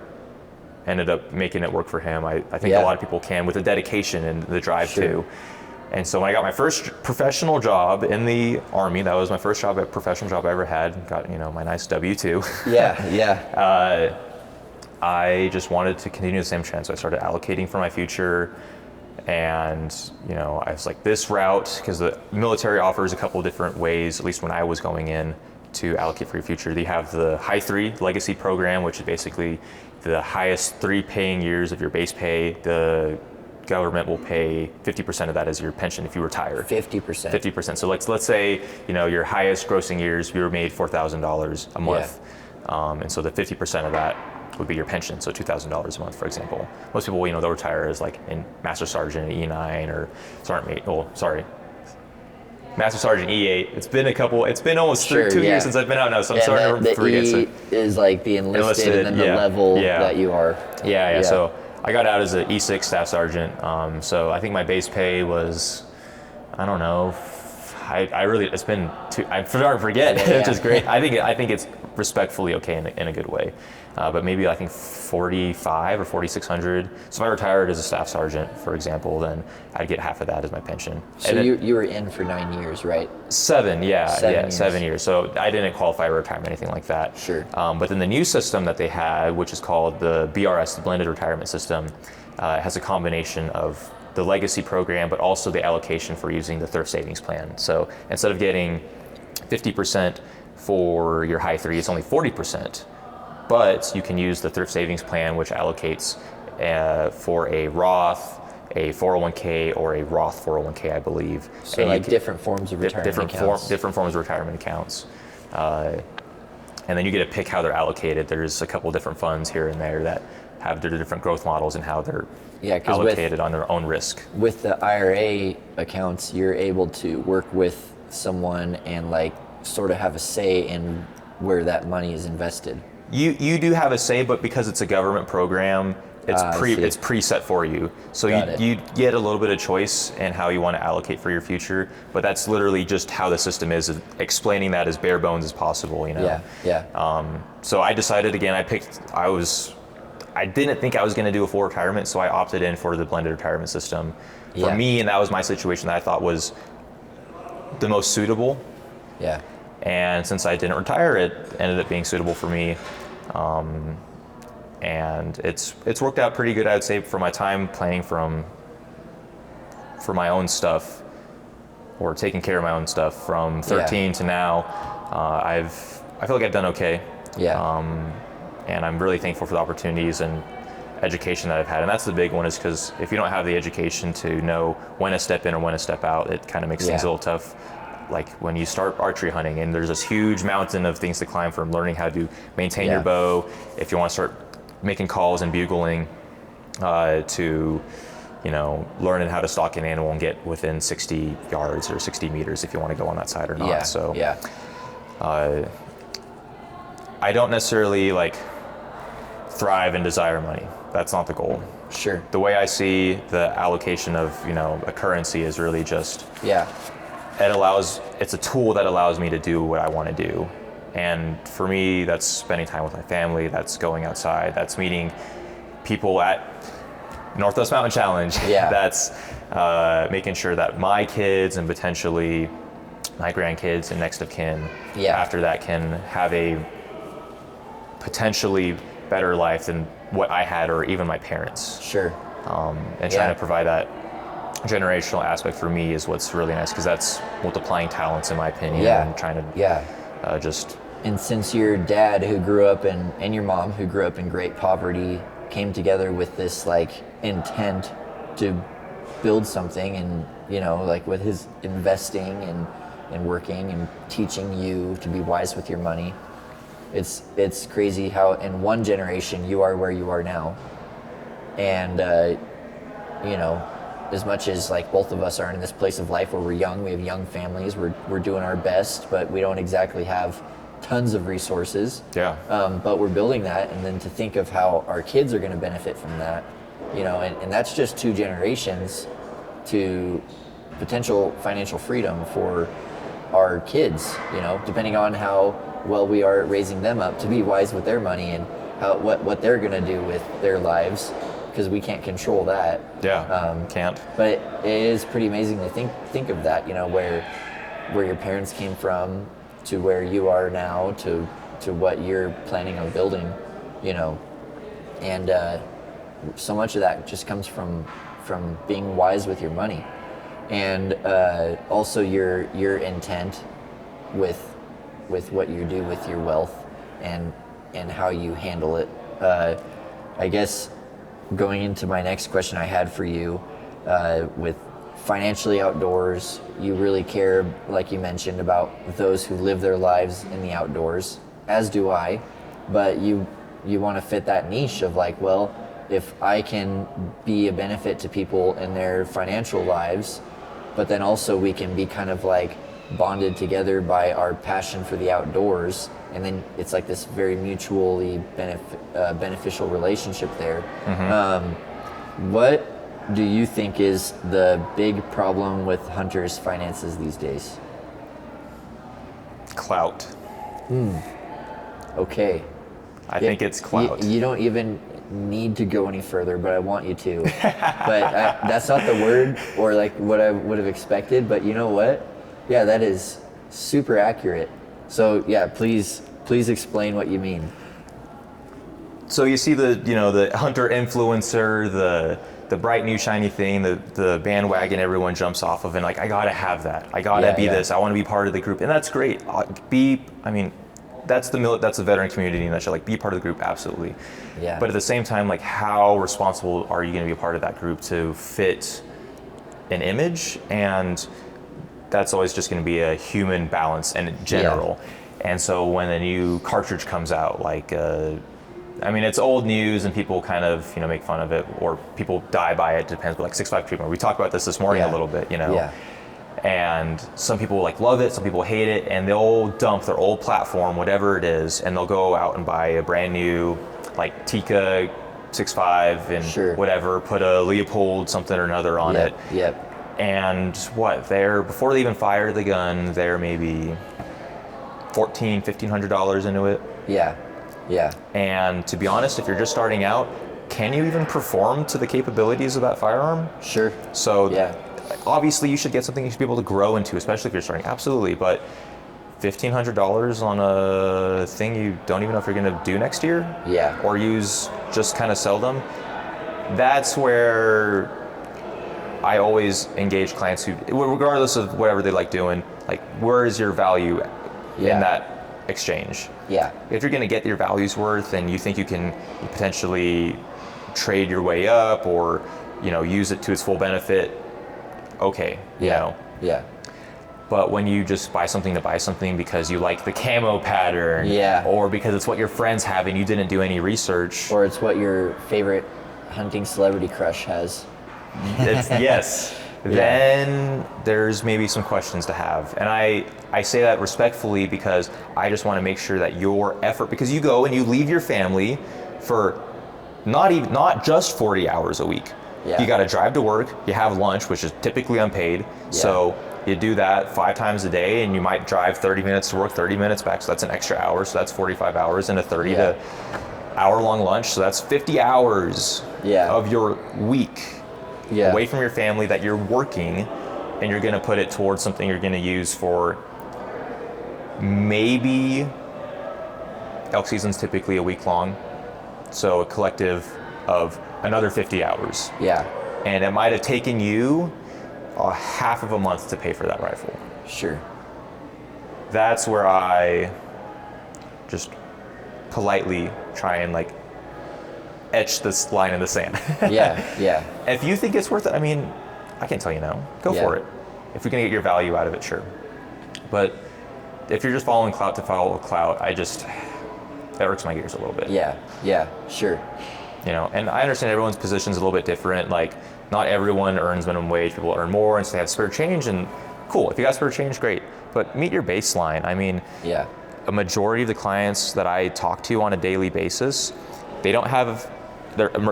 ended up making it work for him, I think a lot of people can with the dedication and the drive too. And so when I got my first professional job in the Army, that was my first professional job I ever had, got, you know, my nice W-2. I just wanted to continue the same trend. So I started allocating for my future. And, you know, I was like, this route, because the military offers a couple of different ways, at least when I was going in, to allocate for your future. They have the High 3 Legacy Program, which is basically the highest 3 paying years of your base pay. The government will pay 50% of that as your pension if you retire. 50%. So let's say, you know, your highest grossing years, you were made $4,000 a month. And so the 50% of that would be your pension, so $2,000 a month, for example. Most people, you know, they'll retire as like in Master Sergeant E9 or Master Sergeant E8. It's been almost 2 years since I've been out now, so I'm starting to forget. The E is like the enlisted and then the level that you are. So I got out as an E6 Staff Sergeant. So I think my base pay was, I don't know, I really, it's been I'm starting to forget, which is great. I think it's respectfully okay in a good way. But maybe I think 45 or 4,600. So if I retired as a staff sergeant, for example, then I'd get half of that as my pension. So you were in for 9 years, right? 7 years. 7 years. So I didn't qualify for retirement, anything like that. Sure. But then the new system that they had, which is called the BRS, the Blended Retirement System, has a combination of the legacy program, but also the allocation for using the thrift savings plan. So instead of getting 50% for your high three, it's only 40%. But you can use the thrift savings plan, which allocates for a Roth, a 401k, or a Roth 401k, I believe. So like different forms of retirement accounts. Different forms of retirement accounts. And then you get to pick how they're allocated. There's a couple different funds here and there that have their different growth models and how they're allocated on their own risk. With the IRA accounts, you're able to work with someone and like sort of have a say in where that money is invested. You do have a say, but because it's a government program, it's preset for you. So you get a little bit of choice in how you want to allocate for your future, but that's literally just how the system is, explaining that as bare bones as possible, you know? Yeah. So I decided again, I didn't think I was going to do a full retirement, so I opted in for the blended retirement system for me, and that was my situation that I thought was the most suitable. Yeah. And since I didn't retire, it ended up being suitable for me. And it's worked out pretty good, I would say, for my time planning for my own stuff, or taking care of my own stuff from 13 to now. I feel like I've done okay. Yeah. And I'm really thankful for the opportunities and education that I've had. And that's the big one, is because if you don't have the education to know when to step in or when to step out, it kind of makes things a little tough. Like when you start archery hunting and there's this huge mountain of things to climb, from learning how to maintain your bow, if you want to start making calls and bugling, to, you know, learning how to stalk an animal and get within 60 yards or 60 meters if you want to go on that side or not. I don't necessarily like thrive and desire money. That's not the goal. Sure. The way I see the allocation of, you know, a currency is really just it's a tool that allows me to do what I want to do. And for me, that's spending time with my family, that's going outside, that's meeting people at Northwest Mountain Challenge. That's making sure that my kids and potentially my grandkids and next of kin after that can have a potentially better life than what I had, or even my parents. Sure. And trying to provide that generational aspect for me is what's really nice, because that's multiplying talents, in my opinion. And trying to just. And since your dad, who grew up and your mom, who grew up in great poverty, came together with this like intent to build something, and, you know, like with his investing and working and teaching you to be wise with your money, it's crazy how in one generation you are where you are now. And you know, as much as like both of us are in this place of life where we're young, we have young families, we're doing our best, but we don't exactly have tons of resources. But we're building that, and then to think of how our kids are going to benefit from that, you know, and that's just 2 generations to potential financial freedom for our kids, you know, depending on how well we are raising them up to be wise with their money and what they're going to do with their lives, because we can't control that. Can't. But it is pretty amazing to think of that, you know, where your parents came from to where you are now to what you're planning on building, you know, and so much of that just comes from being wise with your money, and also your intent with what you do with your wealth and how you handle it. I guess going into my next question I had for you, with financially outdoors, you really care, like you mentioned, about those who live their lives in the outdoors, as do I, but you want to fit that niche of like, well, if I can be a benefit to people in their financial lives, but then also we can be kind of like bonded together by our passion for the outdoors, and then it's like this very mutually beneficial relationship there. What do you think is the big problem with hunters' finances these days? clout. Okay. I think it's clout. You don't even need to go any further, but I want you to. But that's not the word or like what I would have expected, but you know what? Yeah, that is super accurate. So yeah, please explain what you mean. So you see the hunter influencer, the bright new shiny thing, the bandwagon everyone jumps off of, and like, I gotta have that. I gotta be this. I want to be part of the group, and that's great. That's the veteran community in that show. Like, be part of the group, absolutely. Yeah. But at the same time, like, how responsible are you going to be a part of that group to fit an image? And that's always just going to be a human balance in general. Yeah. And so when a new cartridge comes out, like, it's old news and people kind of, make fun of it, or people die by it, depends, but like 6.5 treatment. We talked about this morning a little bit, Yeah. And some people like love it, some people hate it, and they'll dump their old platform, whatever it is, and they'll go out and buy a brand new, like, Tika 6.5 and whatever, put a Leopold something or another on it. Yep. And before they even fire the gun, they're maybe $1,500 into it. Yeah. Yeah. And to be honest, if you're just starting out, can you even perform to the capabilities of that firearm? Sure. So obviously you should get something you should be able to grow into, especially if you're starting. Absolutely. But $1,500 on a thing you don't even know if you're going to do next year, or use, just kind of sell them. That's where I always engage clients who, regardless of whatever they like doing, like, where is your value in that exchange? Yeah. If you're going to get your value's worth and you think you can potentially trade your way up, or use it to its full benefit, okay. Yeah. But when you just buy something to buy something because you like the camo pattern, or because it's what your friends have and you didn't do any research, or it's what your favorite hunting celebrity crush has, then there's maybe some questions to have. And I say that respectfully, because I just want to make sure that your effort, because you go and you leave your family for not just 40 hours a week. You got to drive to work, you have lunch, which is typically unpaid. So you do that 5 times a day, and you might drive 30 minutes to work, 30 minutes back. So that's an extra hour. So that's 45 hours and a 30 to hour long lunch. So that's 50 hours of your week away from your family that you're working, and you're going to put it towards something you're going to use for maybe, elk season's typically a week long. So a collective of another 50 hours. And it might have taken you a half of a month to pay for that rifle. Sure. That's where I just politely try and like etch this line in the sand. If you think it's worth it, I can't tell you no. Go for it. If you're gonna get your value out of it, sure. But if you're just following clout to follow clout, that irks my gears a little bit. Sure. And I understand everyone's position is a little bit different. Like, not everyone earns minimum wage. People earn more, and so they have spare change. And cool, if you got spare change, great. But meet your baseline. A majority of the clients that I talk to on a daily basis, they don't have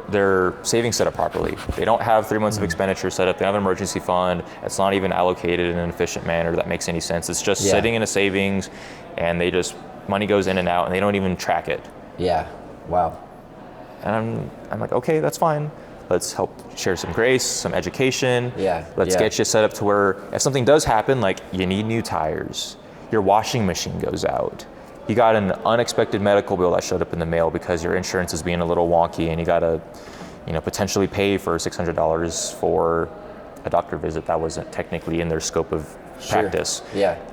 their savings set up properly. They don't have 3 months of expenditure set up. They don't have an emergency fund. It's not even allocated in an efficient manner that makes any sense. It's just sitting in a savings, and money goes in and out, and they don't even track it. Wow. And I'm like, okay, that's fine. Let's help share some grace, some education. Let's get you set up to where if something does happen, like you need new tires, your washing machine goes out, you got an unexpected medical bill that showed up in the mail because your insurance is being a little wonky, and you got to, potentially pay for $600 for a doctor visit that wasn't technically in their scope of practice.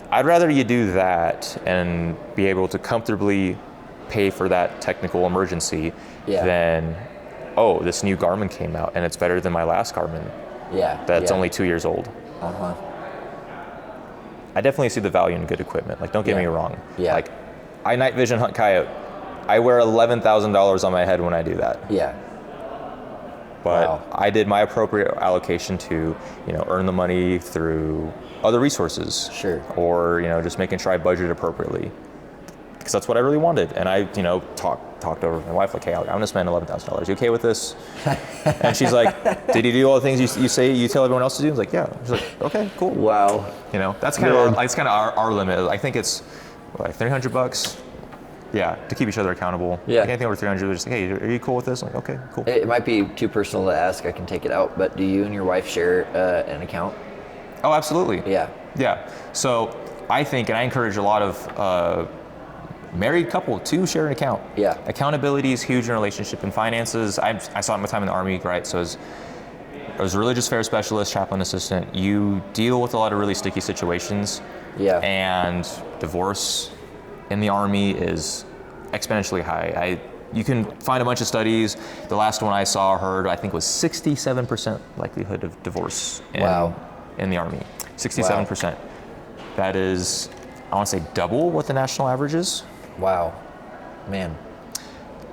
I'd rather you do that and be able to comfortably pay for that technical emergency than, oh, this new Garmin came out and it's better than my last Garmin. That's only 2 years old. I definitely see the value in good equipment. Like, don't get me wrong. Like, I night vision hunt coyote. I wear $11,000 on my head when I do that. But I did my appropriate allocation to, earn the money through other resources. Or, just making sure I budget appropriately. Because that's what I really wanted. And I, talked over with my wife, like, hey, I'm gonna spend $11,000. You okay with this? And she's like, did you do all the things you tell everyone else to do? I was like, yeah. She's like, okay, cool. Wow. That's kind of our limit. I think it's like $300. Yeah, to keep each other accountable. Yeah. Like anything over 300, we're just like, hey, are you cool with this? I'm like, okay, cool. It might be too personal to ask. I can take it out. But do you and your wife share an account? Oh, absolutely. Yeah. Yeah. So I think, and I encourage a lot of married couple to share an account. Yeah. Accountability is huge in a relationship and finances. I saw it my time in the Army, right? So as a religious affairs specialist, chaplain assistant, you deal with a lot of really sticky situations. Yeah. And divorce in the Army is exponentially high. You can find a bunch of studies. The last one I saw, heard, I think was 67% likelihood of divorce in the Army. 67%. Wow. That is, I want to say, double what the national average is. Wow, man.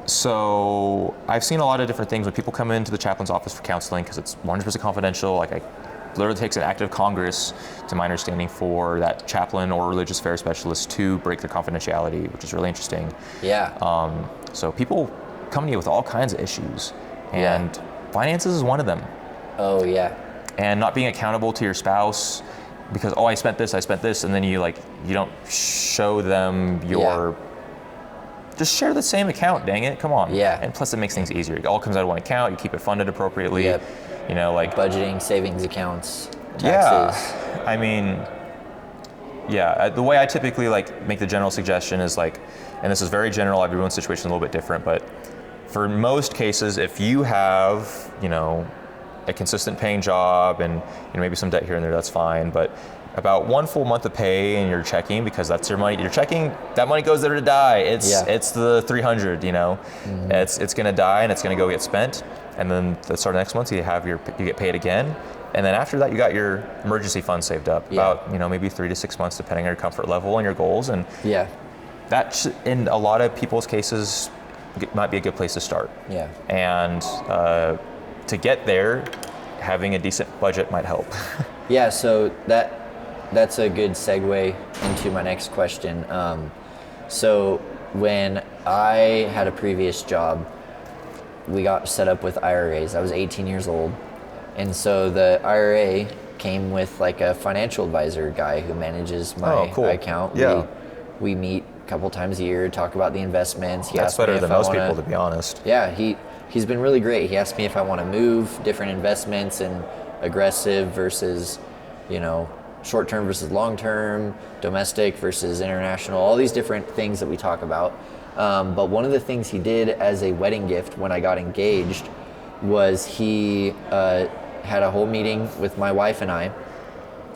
So I've seen a lot of different things when people come into the chaplain's office for counseling, because it's 100% confidential. Like, it literally takes an act of Congress, to my understanding, for that chaplain or religious affairs specialist to break their confidentiality, which is really interesting. Yeah. So people come to you with all kinds of issues, and finances is one of them. Oh yeah. And not being accountable to your spouse because, I spent this, and then you don't show them your. Just share the same account, dang it, come on. Yeah. And plus it makes things easier. It all comes out of one account, you keep it funded appropriately. Yep. You know, like budgeting, savings accounts, taxes. Yeah. I mean, the way I typically make the general suggestion is and this is very general, everyone's situation is a little bit different, but for most cases, if you have, a consistent paying job and maybe some debt here and there, that's fine, but about 1 full month of pay in your checking, because that's your money. You're checking, that money goes there to die. It's the 300, Mm-hmm. It's gonna die and it's gonna go get spent. And then the start of next month, you get paid again. And then after that, you got your emergency fund saved up. About, maybe 3 to 6 months, depending on your comfort level and your goals. And that, in a lot of people's cases, might be a good place to start. Yeah. And to get there, having a decent budget might help. Yeah, so that's a good segue into my next question. So when I had a previous job, we got set up with IRAs. I was 18 years old. And so the IRA came with a financial advisor guy who manages my account. Yeah. We meet a couple times a year, talk about the investments. That's better than most people, to be honest. Yeah, he's been really great. He asked me if I want to move different investments and aggressive versus, short-term versus long-term, domestic versus international, all these different things that we talk about. But one of the things he did as a wedding gift when I got engaged was he had a whole meeting with my wife and I,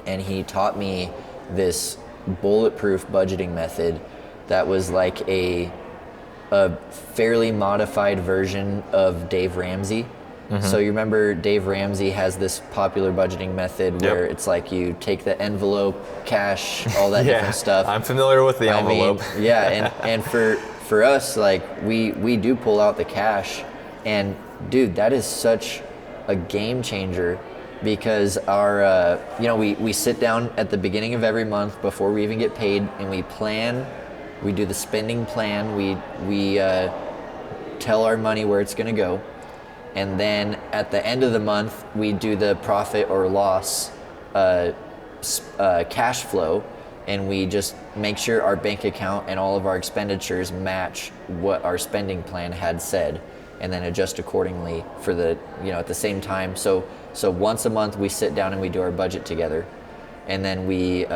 and he taught me this bulletproof budgeting method that was like a fairly modified version of Dave Ramsey. Mm-hmm. So you remember Dave Ramsey has this popular budgeting method where it's you take the envelope, cash, all that different stuff. I'm familiar with the envelope. And for us, we do pull out the cash, and dude, that is such a game changer, because our we sit down at the beginning of every month before we even get paid, and we plan. We do the spending plan. We tell our money where it's going to go. And then at the end of the month, we do the profit or loss cash flow, and we just make sure our bank account and all of our expenditures match what our spending plan had said, and then adjust accordingly for the, at the same time. So once a month we sit down and we do our budget together, and then we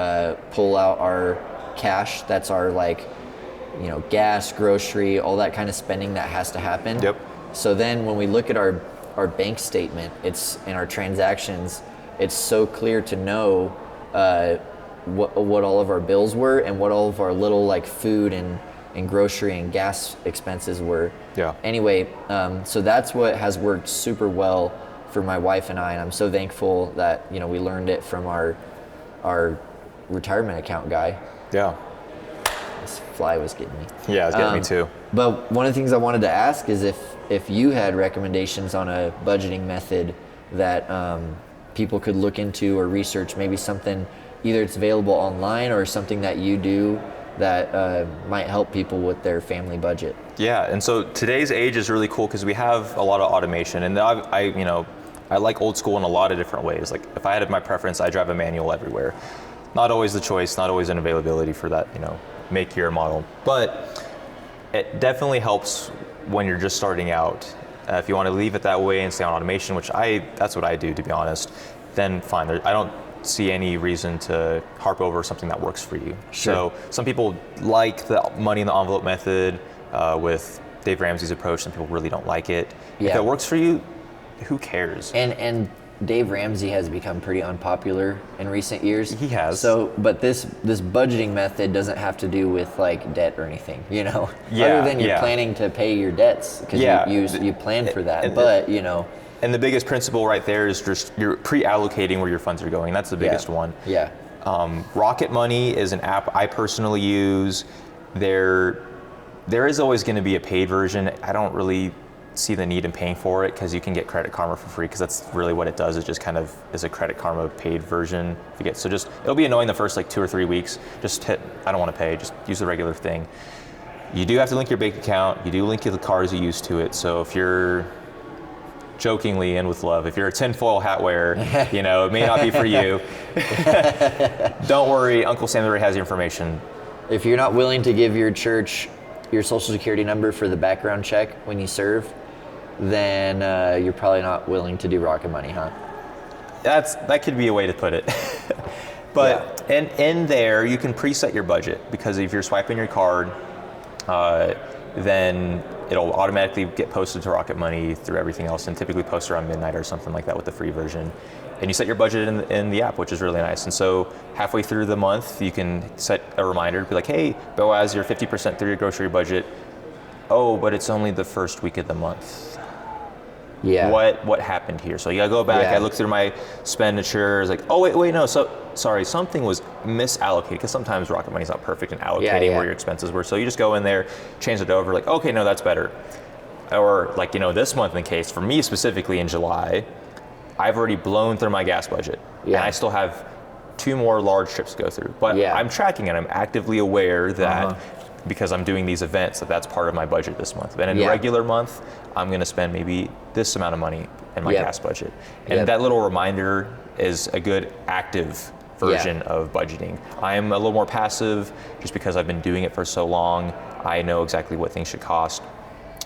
pull out our cash. That's our gas, grocery, all that kind of spending that has to happen. Yep. So then when we look at our bank statement, it's in our transactions, it's so clear to know what all of our bills were and what all of our little food and grocery and gas expenses were. Yeah. Anyway, so that's what has worked super well for my wife and I, and I'm so thankful that we learned it from our retirement account guy. Yeah. This fly was getting me. Yeah, it's getting me too. But one of the things I wanted to ask is if you had recommendations on a budgeting method that people could look into or research, maybe something, either it's available online or something that you do that might help people with their family budget. Yeah, and so today's age is really cool because we have a lot of automation, and I like old school in a lot of different ways. If I had my preference, I drive a manual everywhere. not always the choice, not always an availability for that, make, year, model. But it definitely helps when you're just starting out. If you want to leave it that way and stay on automation, which that's what I do, to be honest, then fine. I don't see any reason to harp over something that works for you. Sure. So some people like the money in the envelope method with Dave Ramsey's approach. Some people really don't like it. Yeah. If it works for you, who cares? And Dave Ramsey has become pretty unpopular in recent years. He has. So, but this budgeting method doesn't have to do with like debt or anything, Yeah, other than you're planning to pay your debts because you plan for that. But and the biggest principle right there is just you're pre-allocating where your funds are going. That's the biggest one. Yeah. Rocket Money is an app I personally use. There is always going to be a paid version. I don't really see the need in paying for it because you can get Credit Karma for free, because that's really what it does. It just kind of is a Credit Karma paid version. It'll be annoying the first like 2 or 3 weeks. Just hit, I don't want to pay, just use the regular thing. You do have to link your bank account. You do link the cards you use to it. So if you're jokingly and with love, if you're a tinfoil hat wearer, it may not be for you. Don't worry, Uncle Sam already has your information. If you're not willing to give your church your social security number for the background check when you serve, then you're probably not willing to do Rocket Money, huh? That could be a way to put it. But in there, you can preset your budget, because if you're swiping your card, then it'll automatically get posted to Rocket Money through everything else, and typically post around midnight or something like that with the free version. And you set your budget in the app, which is really nice. And so halfway through the month, you can set a reminder to be like, hey, Boaz, you're 50% through your grocery budget. Oh, but it's only the first week of the month. Yeah. What happened here? So you gotta go back. I look through my expenditures, like, oh wait, no. So sorry, something was misallocated, because sometimes Rocket Money's not perfect in allocating where your expenses were. So you just go in there, change it over, like, okay, no, that's better. Or like, this month in case, for me specifically in July, I've already blown through my gas budget, and I still have 2 more large trips to go through. But I'm tracking it. I'm actively aware that because I'm doing these events, that's part of my budget this month. And in a regular month, I'm going to spend maybe this amount of money in my gas budget. And that little reminder is a good active version of budgeting. I'm a little more passive just because I've been doing it for so long. I know exactly what things should cost.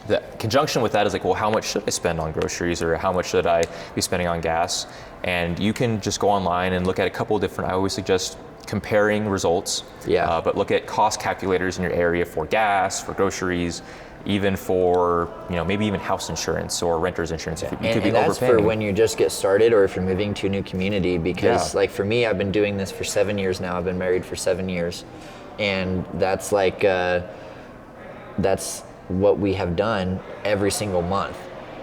The conjunction with that is like, well, how much should I spend on groceries, or how much should I be spending on gas? And you can just go online and look at a couple of different, I always suggest comparing results, but look at cost calculators in your area for gas, for groceries, even for, maybe even house insurance or renter's insurance. If you could be and that's overpaying. for when you just get started, or if you're moving to a new community, because like for me, I've been doing this for 7 years now. I've been married for 7 years, and that's like, that's what we have done every single month.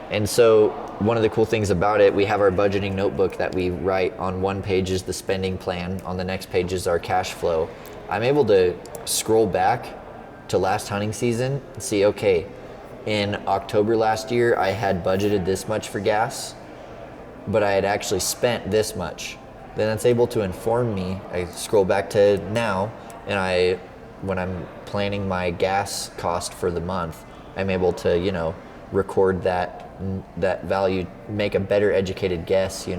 And so one of the cool things about it, we have our budgeting notebook that we write. On one page is the spending plan, on the next page is our cash flow. I'm able to scroll back to last hunting season and see, okay, in October last year, I had budgeted this much for gas, but I had actually spent this much. Then that's able to inform me. I scroll back to now, and when I'm planning my gas cost for the month, I'm able to, record that value, make a better educated guess,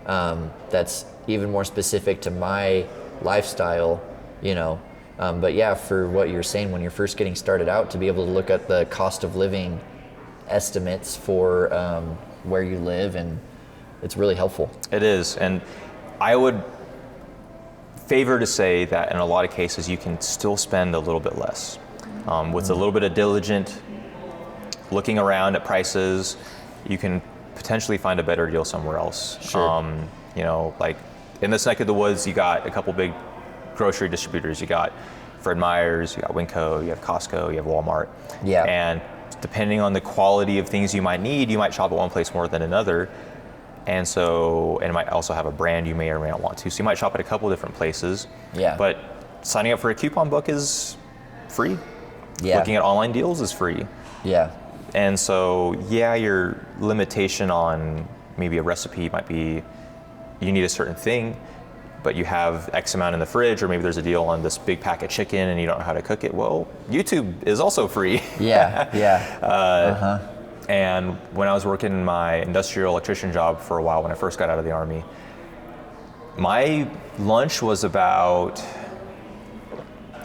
that's even more specific to my lifestyle, but for what you're saying, when you're first getting started out, to be able to look at the cost of living estimates for where you live, and it's really helpful. It is, and I would favor to say that in a lot of cases you can still spend a little bit less. With a little bit of diligent looking around at prices, you can potentially find a better deal somewhere else. Sure. Like in this neck of the woods, you got a couple big grocery distributors. You got Fred Meyer's, you got Winco, you have Costco, you have Walmart. Yeah. And depending on the quality of things you might need, you might shop at one place more than another. And it might also have a brand you may or may not want to. So you might shop at a couple different places. Yeah. But signing up for a coupon book is free. Yeah. Looking at online deals is free. Yeah. And so, your limitation on maybe a recipe might be you need a certain thing, but you have X amount in the fridge, or maybe there's a deal on this big pack of chicken and you don't know how to cook it. Well, YouTube is also free. Yeah. And when I was working my industrial electrician job for a while when I first got out of the Army, My lunch was about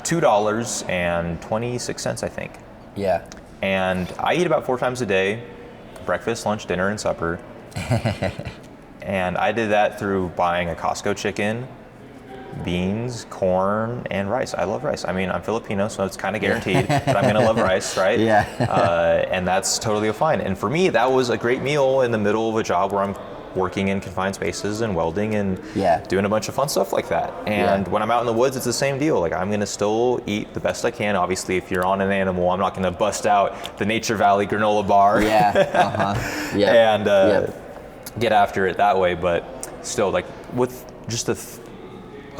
$2.26, I think. Yeah. And I eat about 4 times a day, breakfast, lunch, dinner, and supper. And I did that through buying a Costco chicken, beans, corn, and rice. I love rice. I mean, I'm Filipino, so it's kind of guaranteed that I'm gonna love rice, right? Yeah. And that's totally fine. And for me, that was a great meal in the middle of a job where I'm working in confined spaces and welding and doing a bunch of fun stuff like that. And when I'm out in the woods, it's the same deal. Like, I'm gonna still eat the best I can. Obviously, if you're on an animal, I'm not gonna bust out the Nature Valley granola bar. And get after it that way. But still, like, with just a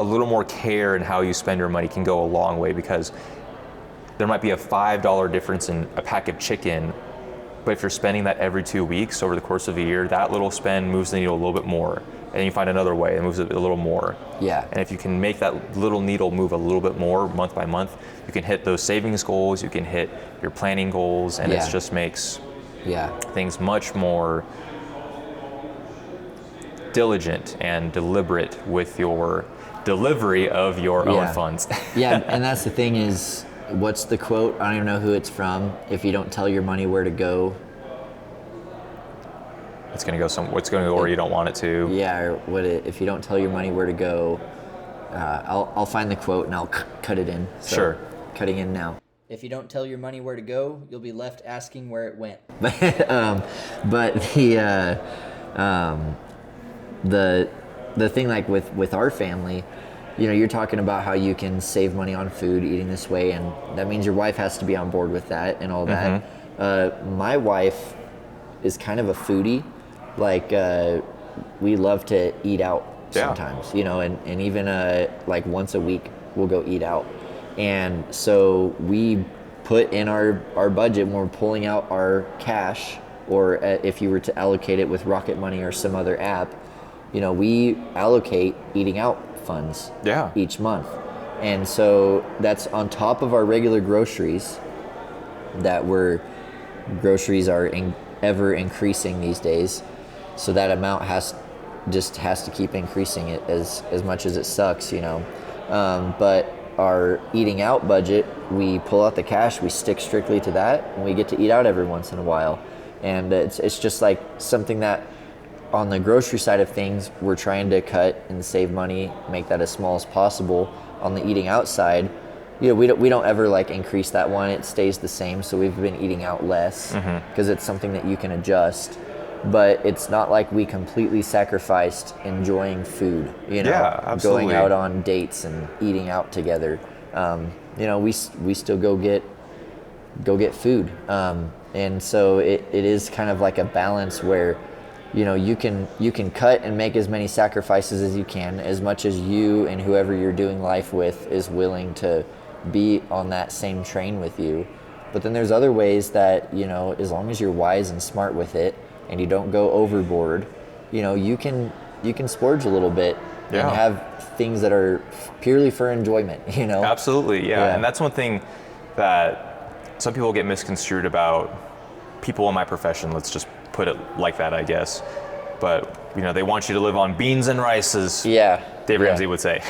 little more care in how you spend your money can go a long way, because there might be a $5 difference in a pack of chicken, but if you're spending that every 2 weeks over the course of a year, that little spend moves the needle a little bit more, and you find another way that moves it a little more. And if you can make that little needle move a little bit more month by month, you can hit those savings goals, you can hit your planning goals, and it just makes things much more diligent and deliberate with your delivery of your own funds. And that's the thing is, what's the quote? I don't even know who it's from. If you don't tell your money where to go, it's going to go where you don't want it to. Or if you don't tell your money where to go, I'll find the quote and I'll cut it in. So, sure. Cutting in now. If you don't tell your money where to go, you'll be left asking where it went. But the thing, like with our family, you know, you're talking about how you can save money on food eating this way, and that means your wife has to be on board with that and all that. My wife is kind of a foodie. Like, we love to eat out sometimes, you know, and even like once a week we'll go eat out. And so we put in our budget when we're pulling out our cash, or if you were to allocate it with Rocket Money or some other app, you know, we allocate eating out funds each month. And so that's on top of our regular groceries, groceries are ever increasing these days. So that amount has to keep increasing it as much as it sucks, you know. But our eating out budget, we pull out the cash, we stick strictly to that, and we get to eat out every once in a while. And it's just like something that, on the grocery side of things, we're trying to cut and save money, make that as small as possible. On the eating out side, you know, we don't ever like increase that one. It stays the same. So we've been eating out less because it's something that you can adjust. But it's not like we completely sacrificed enjoying food, you know, going out on dates and eating out together. You know, we still go get food. And so it is kind of like a balance where, you know, you can cut and make as many sacrifices as you can, as much as you and whoever you're doing life with is willing to be on that same train with you. But then there's other ways that, you know, as long as you're wise and smart with it and you don't go overboard, you know, you can splurge a little bit and have things that are purely for enjoyment, you know? Absolutely, And that's one thing that some people get misconstrued about people in my profession. Let's just put it like that, I guess. But, you know, they want you to live on beans and rice, as Dave Ramsey would say.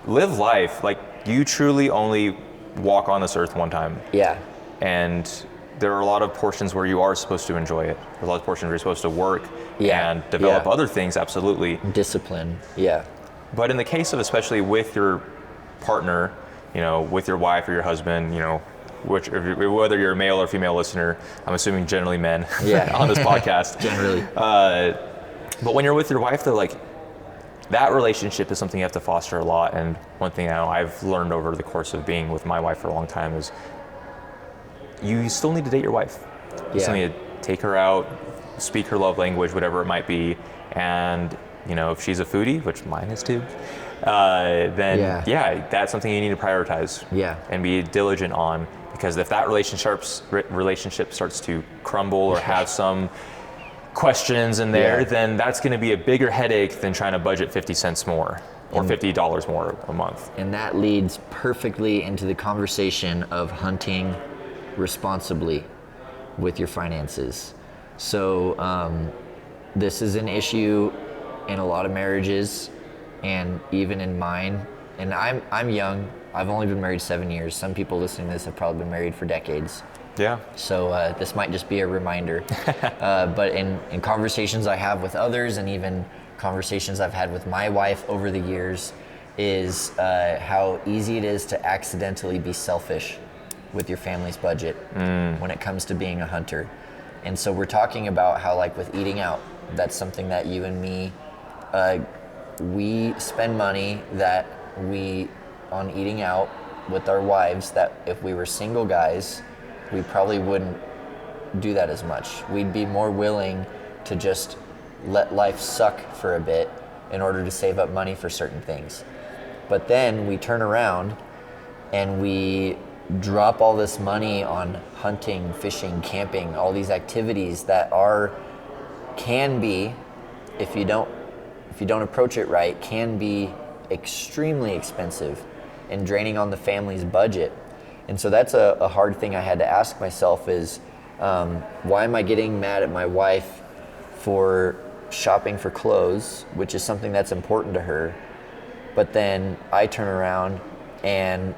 Live life like you truly only walk on this earth one time. And there are a lot of portions where you are supposed to enjoy it. There are a lot of portions where you're supposed to work and develop other things, absolutely. Discipline, But in the case of, especially with your partner, you know, with your wife or your husband, you know, whether you're a male or female listener, I'm assuming generally men on this podcast. Generally. But when you're with your wife, though, like, that relationship is something you have to foster a lot. And one thing I've learned over the course of being with my wife for a long time is you still need to date your wife. You still need to take her out, speak her love language, whatever it might be. And, you know, if she's a foodie, which mine is too, then that's something you need to prioritize and be diligent on. Because if that relationship starts to crumble or have some questions in there, then that's going to be a bigger headache than trying to budget 50 cents more or $50 more a month. And that leads perfectly into the conversation of hunting responsibly with your finances. So this is an issue in a lot of marriages, and even in mine, and I'm young. I've only been married 7 years. Some people listening to this have probably been married for decades. Yeah. So this might just be a reminder. But in conversations I have with others, and even conversations I've had with my wife over the years, is how easy it is to accidentally be selfish with your family's budget when it comes to being a hunter. And so we're talking about how, like, with eating out, that's something that you and me, we spend money that we on eating out with our wives, that if we were single guys, we probably wouldn't do that as much. We'd be more willing to just let life suck for a bit in order to save up money for certain things. But then we turn around and we drop all this money on hunting, fishing, camping, all these activities that can be, if you don't approach it right, can be extremely expensive and draining on the family's budget. And so that's a hard thing I had to ask myself is, why am I getting mad at my wife for shopping for clothes, which is something that's important to her, but then I turn around and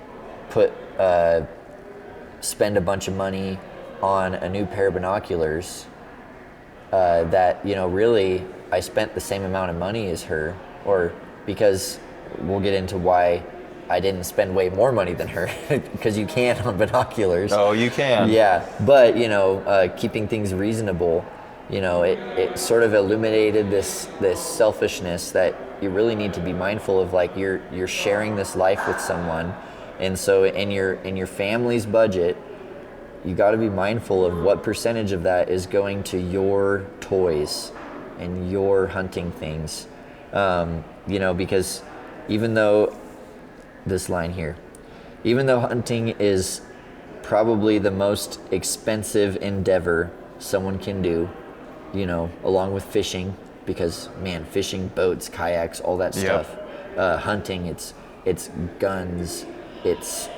spend a bunch of money on a new pair of binoculars that, really I spent the same amount of money as her, or because we'll get into why I didn't spend way more money than her, because you can on binoculars. Oh, you can. Yeah, but keeping things reasonable, it sort of illuminated this selfishness that you really need to be mindful of. Like, you're sharing this life with someone, and so in your family's budget, you got to be mindful of what percentage of that is going to your toys and your hunting things, because even though this line here, even though hunting is probably the most expensive endeavor someone can do, along with fishing, because man, fishing, boats, kayaks, all that stuff. Hunting, it's guns, it's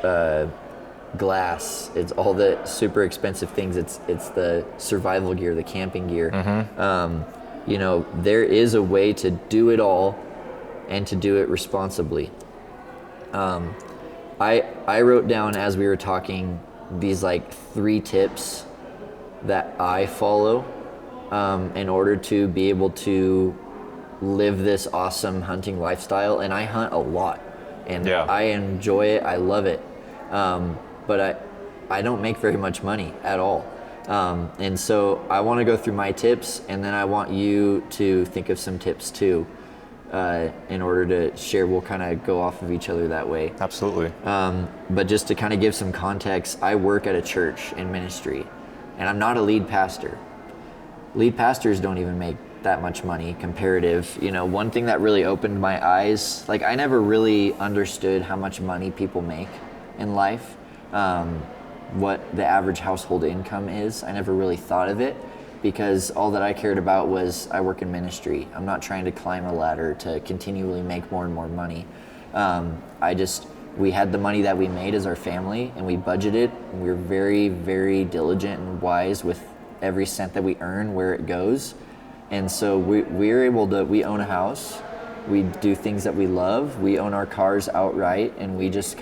glass, it's all the super expensive things. It's the survival gear, the camping gear. There is a way to do it all and to do it responsibly. I wrote down, as we were talking, these 3 tips that I follow in order to be able to live this awesome hunting lifestyle. And I hunt a lot, and I enjoy it. I love it. But I don't make very much money at all. And so I want to go through my tips, and then I want you to think of some tips too, in order to share. We'll kind of go off of each other that way. Absolutely. But just to kind of give some context, I work at a church in ministry, and I'm not a lead pastor. Lead pastors don't even make that much money comparative. One thing that really opened my eyes, I never really understood how much money people make in life, what the average household income is. I never really thought of it, because all that I cared about was I work in ministry. I'm not trying to climb a ladder to continually make more and more money. We had the money that we made as our family, and we budgeted, and we were very, very diligent and wise with every cent that we earn, where it goes. And so we're able to, we own a house, we do things that we love, we own our cars outright, and we just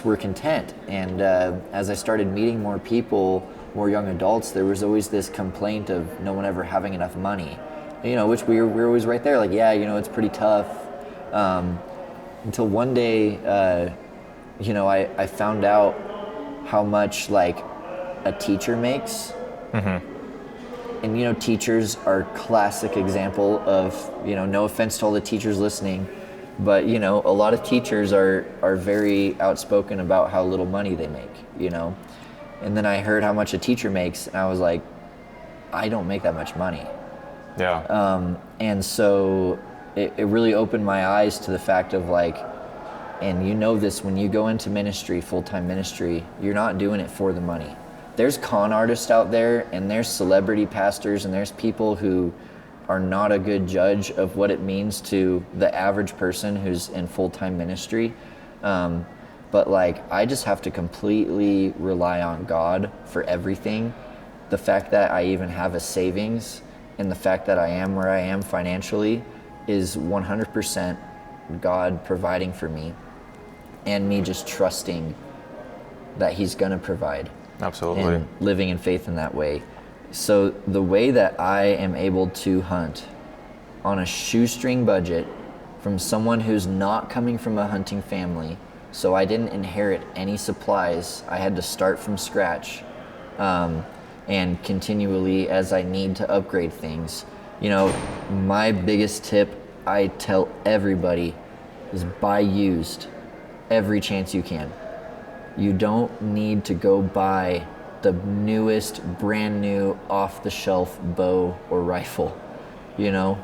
were content. And as I started meeting more people, more young adults, there was always this complaint of no one ever having enough money, which we were always right there, it's pretty tough. Until one day, I found out how much a teacher makes. Mm-hmm. And teachers are a classic example of, no offense to all the teachers listening, but a lot of teachers are very outspoken about how little money they make, And then I heard how much a teacher makes, and I was like, I don't make that much money. Yeah. And so it really opened my eyes to the fact of and this, when you go into ministry, full-time ministry, you're not doing it for the money. There's con artists out there, and there's celebrity pastors, and there's people who are not a good judge of what it means to the average person who's in full-time ministry. But I just have to completely rely on God for everything. The fact that I even have a savings and the fact that I am where I am financially is 100% God providing for me, and me just trusting that he's gonna provide. Absolutely. And living in faith in that way. So the way that I am able to hunt on a shoestring budget from someone who's not coming from a hunting family, so I didn't inherit any supplies, I had to start from scratch, and continually as I need to upgrade things. You know, my biggest tip I tell everybody is buy used every chance you can. You don't need to go buy the newest, brand new, off-the-shelf bow or rifle, you know?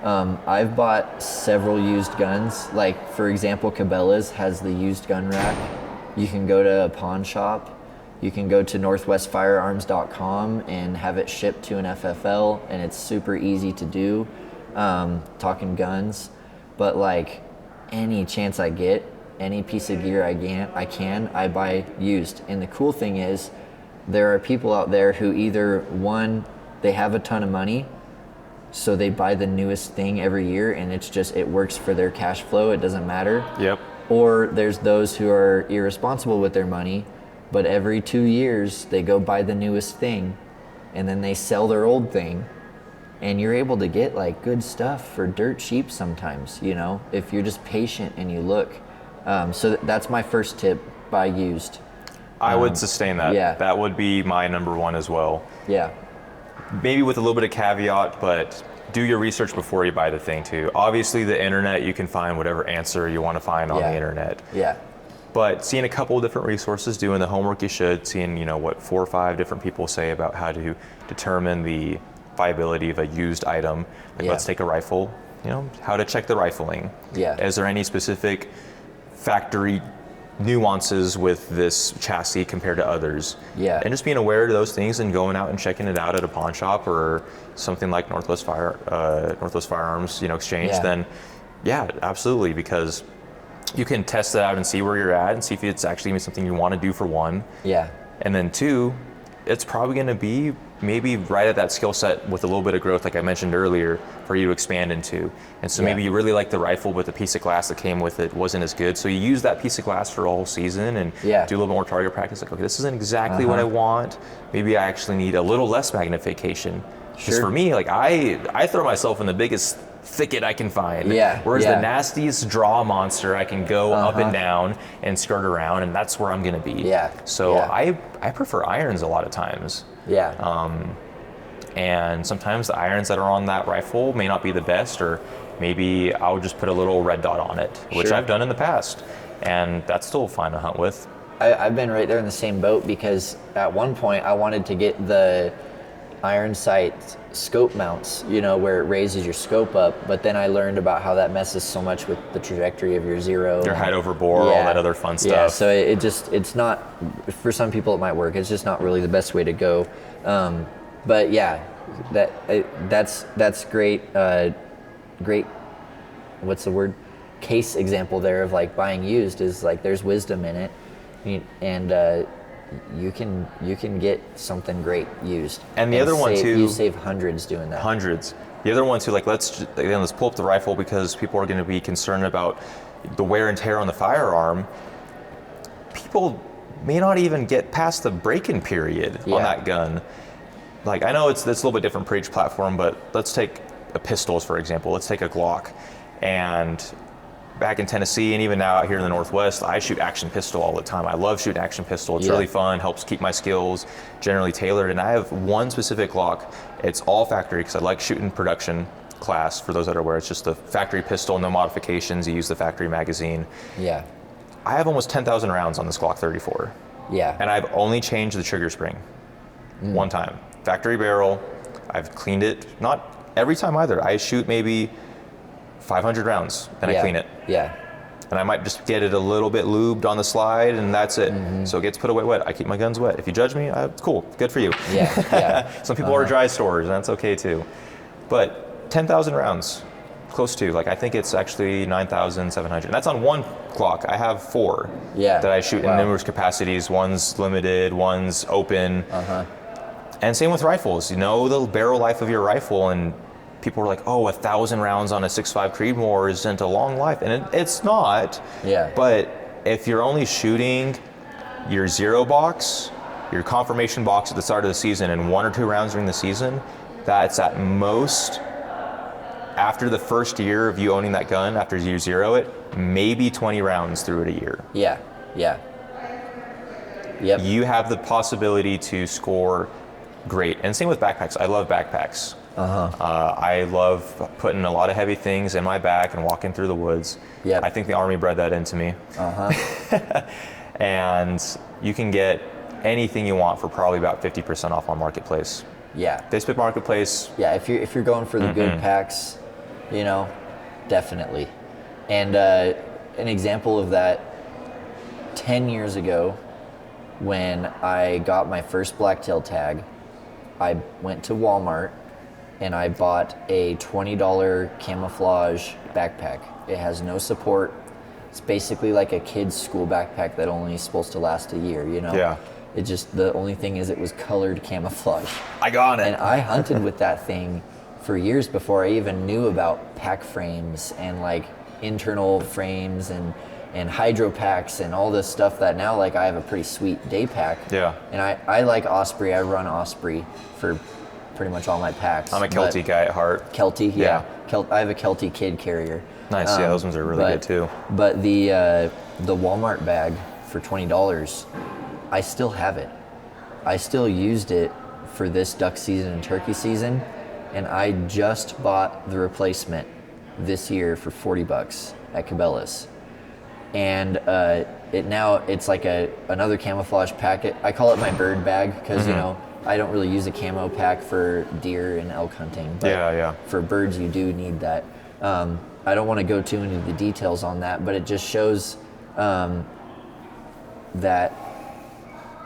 I've bought several used guns. Like, for example, Cabela's has the used gun rack. You can go to a pawn shop. You can go to northwestfirearms.com and have it shipped to an FFL, and it's super easy to do, talking guns. But like, any chance I get, any piece of gear I buy used. And the cool thing is, there are people out there who either, one, they have a ton of money, so they buy the newest thing every year, and it works for their cash flow, it doesn't matter. Yep. Or there's those who are irresponsible with their money, but every 2 years they go buy the newest thing, and then they sell their old thing, and you're able to get like good stuff for dirt cheap sometimes, you know, if you're just patient and you look. So that's my first tip, buy used. I would sustain that. Yeah. That would be my number one as well. Yeah. Maybe with a little bit of caveat, but do your research before you buy the thing too. Obviously the internet, you can find whatever answer you want to find on the internet. Yeah. But seeing a couple of different resources, doing the homework you should, seeing, you know, what 4 or 5 different people say about how to determine the viability of a used item. Like let's take a rifle, you know, how to check the rifling. Yeah. Is there any specific factory nuances with this chassis compared to others? Yeah. And just being aware of those things and going out and checking it out at a pawn shop or something like Northwest Firearms, you know, exchange, then yeah, absolutely, because you can test it out and see where you're at and see if it's actually even something you want to do for one. Yeah. And then 2, it's probably going to be maybe right at that skill set with a little bit of growth, like I mentioned earlier, for you to expand into. And so maybe you really like the rifle, but the piece of glass that came with it wasn't as good. So you use that piece of glass for a whole season and do a little bit more target practice. Like, okay, this isn't exactly what I want. Maybe I actually need a little less magnification. Because for me, like I throw myself in the biggest thicket I can find. Whereas the nastiest draw monster, I can go up and down and skirt around, and that's where I'm gonna be. So I prefer irons a lot of times. And sometimes the irons that are on that rifle may not be the best, or maybe I'll just put a little red dot on it, which I've done in the past, and that's still fine to hunt with. I've been right there in the same boat, because at one point I wanted to get the iron sight scope mounts, you know, where it raises your scope up, but then I learned about how that messes so much with the trajectory of your zero. Your height over bore, all that other fun stuff. Yeah, so it's not, for some people it might work, it's just not really the best way to go. But yeah, that's great, great, what's the word? Case example there of like buying used, is like there's wisdom in it, and you can get something great used. And the other one too, you save hundreds doing that. Hundreds. The other one too, like let's pull up the rifle, because people are going to be concerned about the wear and tear on the firearm. People may not even get past the break-in period on that gun. Like, I know it's a little bit different for each platform, but let's take a pistols, for example. Let's take a Glock. And back in Tennessee, and even now out here in the Northwest, I shoot action pistol all the time. I love shooting action pistol. It's really fun, helps keep my skills generally tailored. And I have one specific Glock. It's all factory, because I like shooting production class. For those that are aware, it's just the factory pistol, no modifications. You use the factory magazine. I have almost 10,000 rounds on this Glock 34. And I've only changed the trigger spring one time. Factory barrel, I've cleaned it, not every time either. I shoot maybe 500 rounds, then I clean it. And I might just get it a little bit lubed on the slide, and that's it. So it gets put away wet. I keep my guns wet. If you judge me, cool, good for you. Some people are dry storage, and that's okay too. But 10,000 rounds, close to, like I think it's actually 9,700. And that's on one Glock. I have 4 that I shoot in numerous capacities. One's limited, one's open. And same with rifles. You know the barrel life of your rifle, and people were like, oh, 1,000 rounds on a 6.5 Creedmoor isn't a long life, and it's not. Yeah. But if you're only shooting your zero box, your confirmation box at the start of the season, and 1 or 2 rounds during the season, that's at most, after the first year of you owning that gun, after you zero it, maybe 20 rounds through it a year. Yeah. Yep. You have the possibility to score great. And same with backpacks. I love backpacks. I love putting a lot of heavy things in my back and walking through the woods. Yep. I think the Army bred that into me. And you can get anything you want for probably about 50% off on Marketplace. Yeah. Facebook Marketplace. Yeah, if you're going for the good packs, you know, definitely. And an example of that, 10 years ago, when I got my first blacktail tag, I went to Walmart and I bought a $20 camouflage backpack. It has no support. It's basically like a kid's school backpack that only is supposed to last a year, you know? Yeah. It just, the only thing is it was colored camouflage. I got it. And I hunted with that thing for years before I even knew about pack frames and like internal frames and hydro packs and all this stuff that now like I have a pretty sweet day pack. Yeah. And I like Osprey. I run Osprey for pretty much all my packs. I'm a Kelty guy at heart. Kelty, yeah. I have a Kelty kid carrier. Nice, yeah, those ones are really good too. But the Walmart bag for $20, I still have it. I still used it for this duck season and turkey season, and I just bought the replacement this year for $40 at Cabela's. And it's like another camouflage packet. I call it my bird bag because you know I don't really use a camo pack for deer and elk hunting. But for birds, you do need that. I don't want to go too into the details on that, but it just shows that.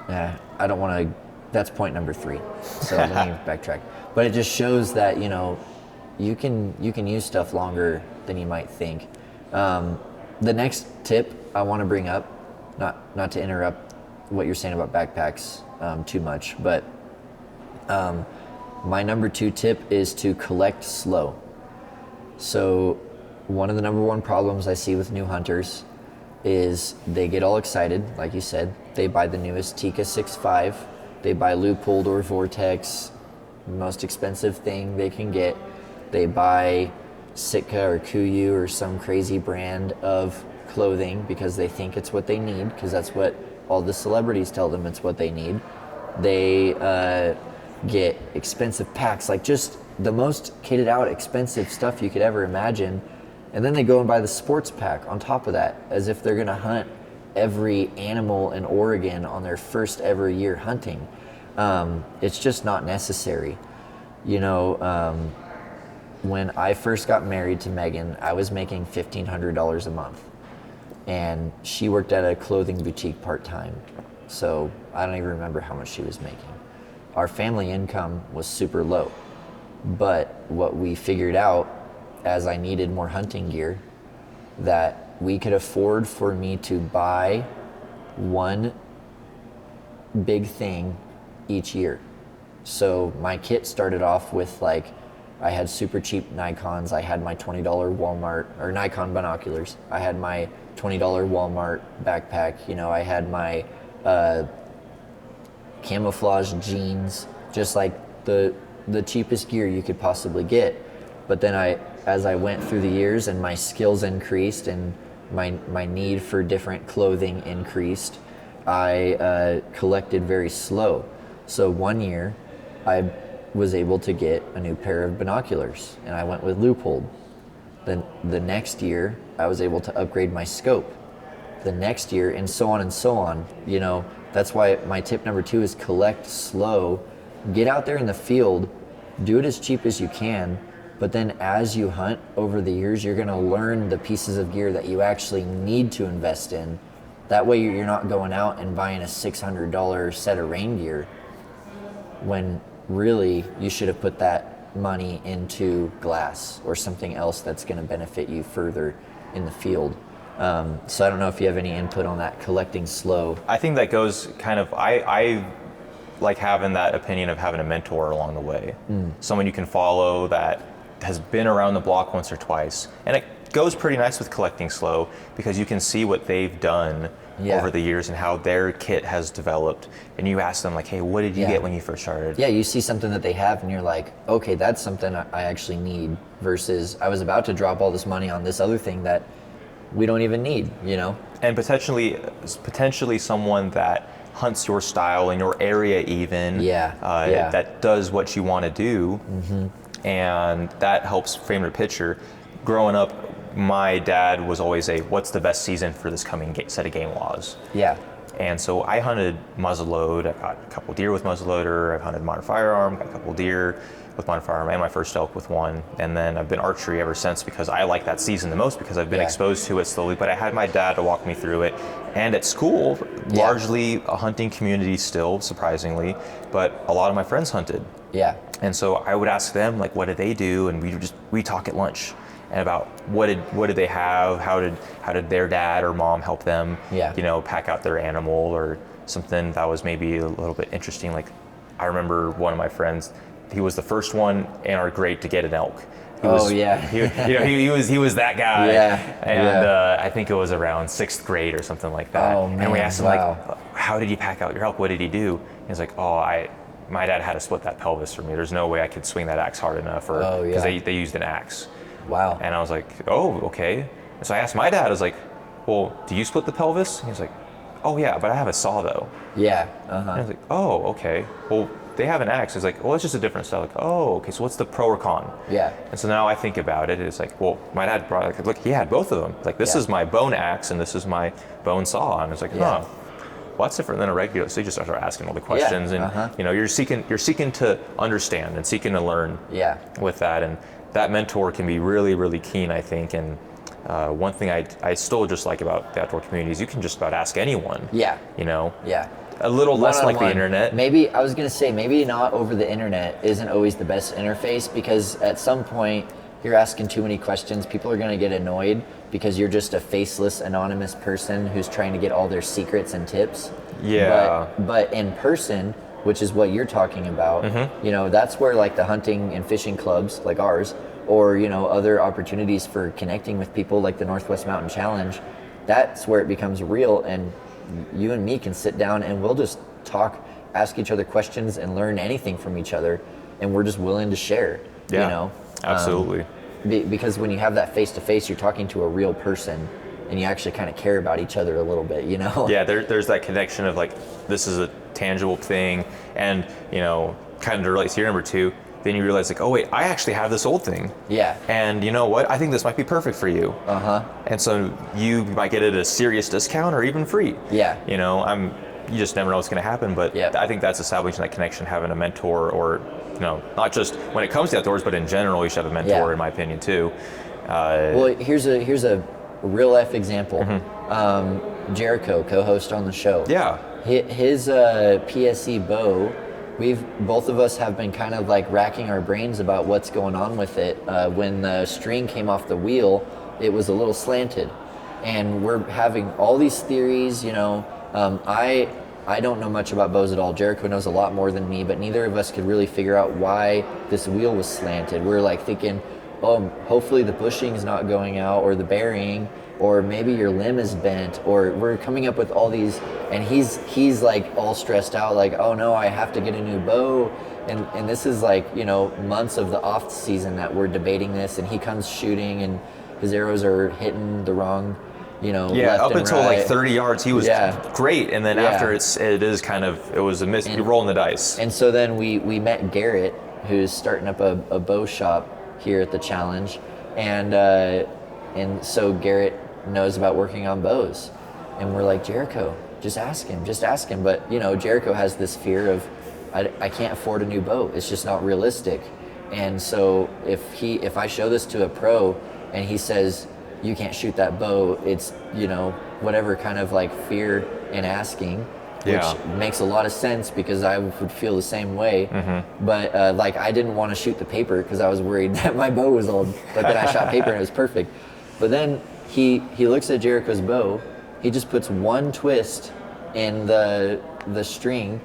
I don't want to. That's point number 3. So let me backtrack. But it just shows that you can use stuff longer than you might think. The next tip I want to bring up, not to interrupt what you're saying about backpacks too much, but my number 2 tip is to collect slow. So one of the number 1 problems I see with new hunters is they get all excited, like you said. They buy the newest Tikka 6.5, they buy Leupold or Vortex, most expensive thing they can get. They buy Sitka or Kuiu or some crazy brand of clothing because they think it's what they need, because that's what all the celebrities tell them it's what they need. They get expensive packs, like just the most kitted out expensive stuff you could ever imagine, and then they go and buy the sports pack on top of that, as if they're gonna hunt every animal in Oregon on their first ever year hunting. It's just not necessary. When I first got married to Megan, I was making $1,500 a month, and she worked at a clothing boutique part-time, so I don't even remember how much she was making. Our family income was super low, but what we figured out, as I needed more hunting gear, that we could afford for me to buy one big thing each year. So my kit started off with I had super cheap Nikons. I had my $20 Walmart, or Nikon binoculars. I had my $20 Walmart backpack. I had my camouflage jeans, just like the cheapest gear you could possibly get. But then as I went through the years and my skills increased and my need for different clothing increased, I collected very slow. So one year I was able to get a new pair of binoculars, and I went with Leupold. Then the next year I was able to upgrade my scope. The next year, and so on and so on. That's why my tip number 2 is collect slow. Get out there in the field, do it as cheap as you can, but then as you hunt over the years, you're gonna learn the pieces of gear that you actually need to invest in. That way you're not going out and buying a $600 set of rain gear when really you should have put that money into glass or something else that's gonna benefit you further in the field. So I don't know if you have any input on that, collecting slow. I think that goes kind of, like having that opinion of having a mentor along the way, someone you can follow that has been around the block once or twice. And it goes pretty nice with collecting slow because you can see what they've done over the years and how their kit has developed. And you ask them like, hey, what did you get when you first started? Yeah, you see something that they have and you're like, okay, that's something I actually need, versus I was about to drop all this money on this other thing that we don't even need, you know? And potentially someone that hunts your style in your area even, that does what you want to do, and that helps frame the picture. Growing up, my dad was always what's the best season for this coming set of game laws? Yeah. And so I hunted muzzleload. I've got a couple deer with muzzleloader. I've hunted modern firearm, got a couple deer with modern firearm, and my first elk with one. And then I've been archery ever since because I like that season the most because I've been exposed to it slowly. But I had my dad to walk me through it. And at school, largely a hunting community still, surprisingly, but a lot of my friends hunted. Yeah. And so I would ask them like, what did they do? And we talk at lunch. And about what did they have? How did their dad or mom help them? Pack out their animal or something that was maybe a little bit interesting. Like I remember one of my friends, he was the first one in our grade to get an elk. He was that guy. And I think it was around 6th grade or something like that. Oh, man, and we asked him like, how did you pack out your elk? What did he do? And he's like, my dad had to split that pelvis for me. There's no way I could swing that axe hard enough, because they used an axe. Wow. And I was like, oh, okay. And so I asked my dad, I was like, well, do you split the pelvis? And he's like, oh yeah, but I have a saw though. Yeah. And I was like, oh, okay. Well, they have an axe. It's like, well, it's just a different style. Like, oh, okay. So what's the pro or con? Yeah. And so now I think about it. It's like, well, my dad brought look, he had both of them. Like, this is my bone axe and this is my bone saw. And it's like, well, that's different than a regular. So you just start asking all the questions, and you're seeking to understand and seeking to learn. With that, and that mentor can be really, really keen, I think. And one thing I still just like about the outdoor community is you can just about ask anyone. A little less like the internet. Maybe I was gonna say maybe not over the internet isn't always the best interface, because at some point you're asking too many questions. People are gonna get annoyed because you're just a faceless, anonymous person who's trying to get all their secrets and tips. But in person, which is what you're talking about, that's where like the hunting and fishing clubs like ours, or other opportunities for connecting with people like the Northwest Mountain Challenge, that's where it becomes real, and you and me can sit down and we'll just talk, ask each other questions, and learn anything from each other, and we're just willing to share. Absolutely. Because when you have that face-to-face, you're talking to a real person, and you actually kind of care about each other a little bit, there's that connection of like, this is a tangible thing, and kind of relates to your number 2. Then you realize like, oh wait, I actually have this old thing. And you know what? I think this might be perfect for you. And so you might get it at a serious discount or even free. You just never know what's going to happen. But I think that's establishing that connection, having a mentor, or not just when it comes to outdoors, but in general, you should have a mentor, in my opinion too. Well, here's a real life example. Jericho, co-host on the show. His PSE bow. Both of us have been kind of like racking our brains about what's going on with it. When the string came off the wheel, it was a little slanted, and we're having all these theories. I don't know much about bows at all. Jericho knows a lot more than me, but neither of us could really figure out why this wheel was slanted. We're like thinking, oh, hopefully the bushing is not going out, or the bearing, or maybe your limb is bent, or we're coming up with all these, and he's like all stressed out, like, oh no, I have to get a new bow, and this is like months of the off season that we're debating this, and he comes shooting and his arrows are hitting the wrong left up and until right. like 30 yards he was great, and then after it was a miss. You're rolling the dice. And so then we met Garrett, who's starting up a bow shop here at the challenge, and so Garrett knows about working on bows, and we're like, Jericho, just ask him. But Jericho has this fear of, I can't afford a new bow, it's just not realistic. And so if I show this to a pro and he says you can't shoot that bow, it's whatever kind of like fear in asking, which makes a lot of sense because I would feel the same way. But like I didn't want to shoot the paper because I was worried that my bow was old, but then I shot paper and it was perfect. But then he looks at Jericho's bow, he just puts one twist in the string,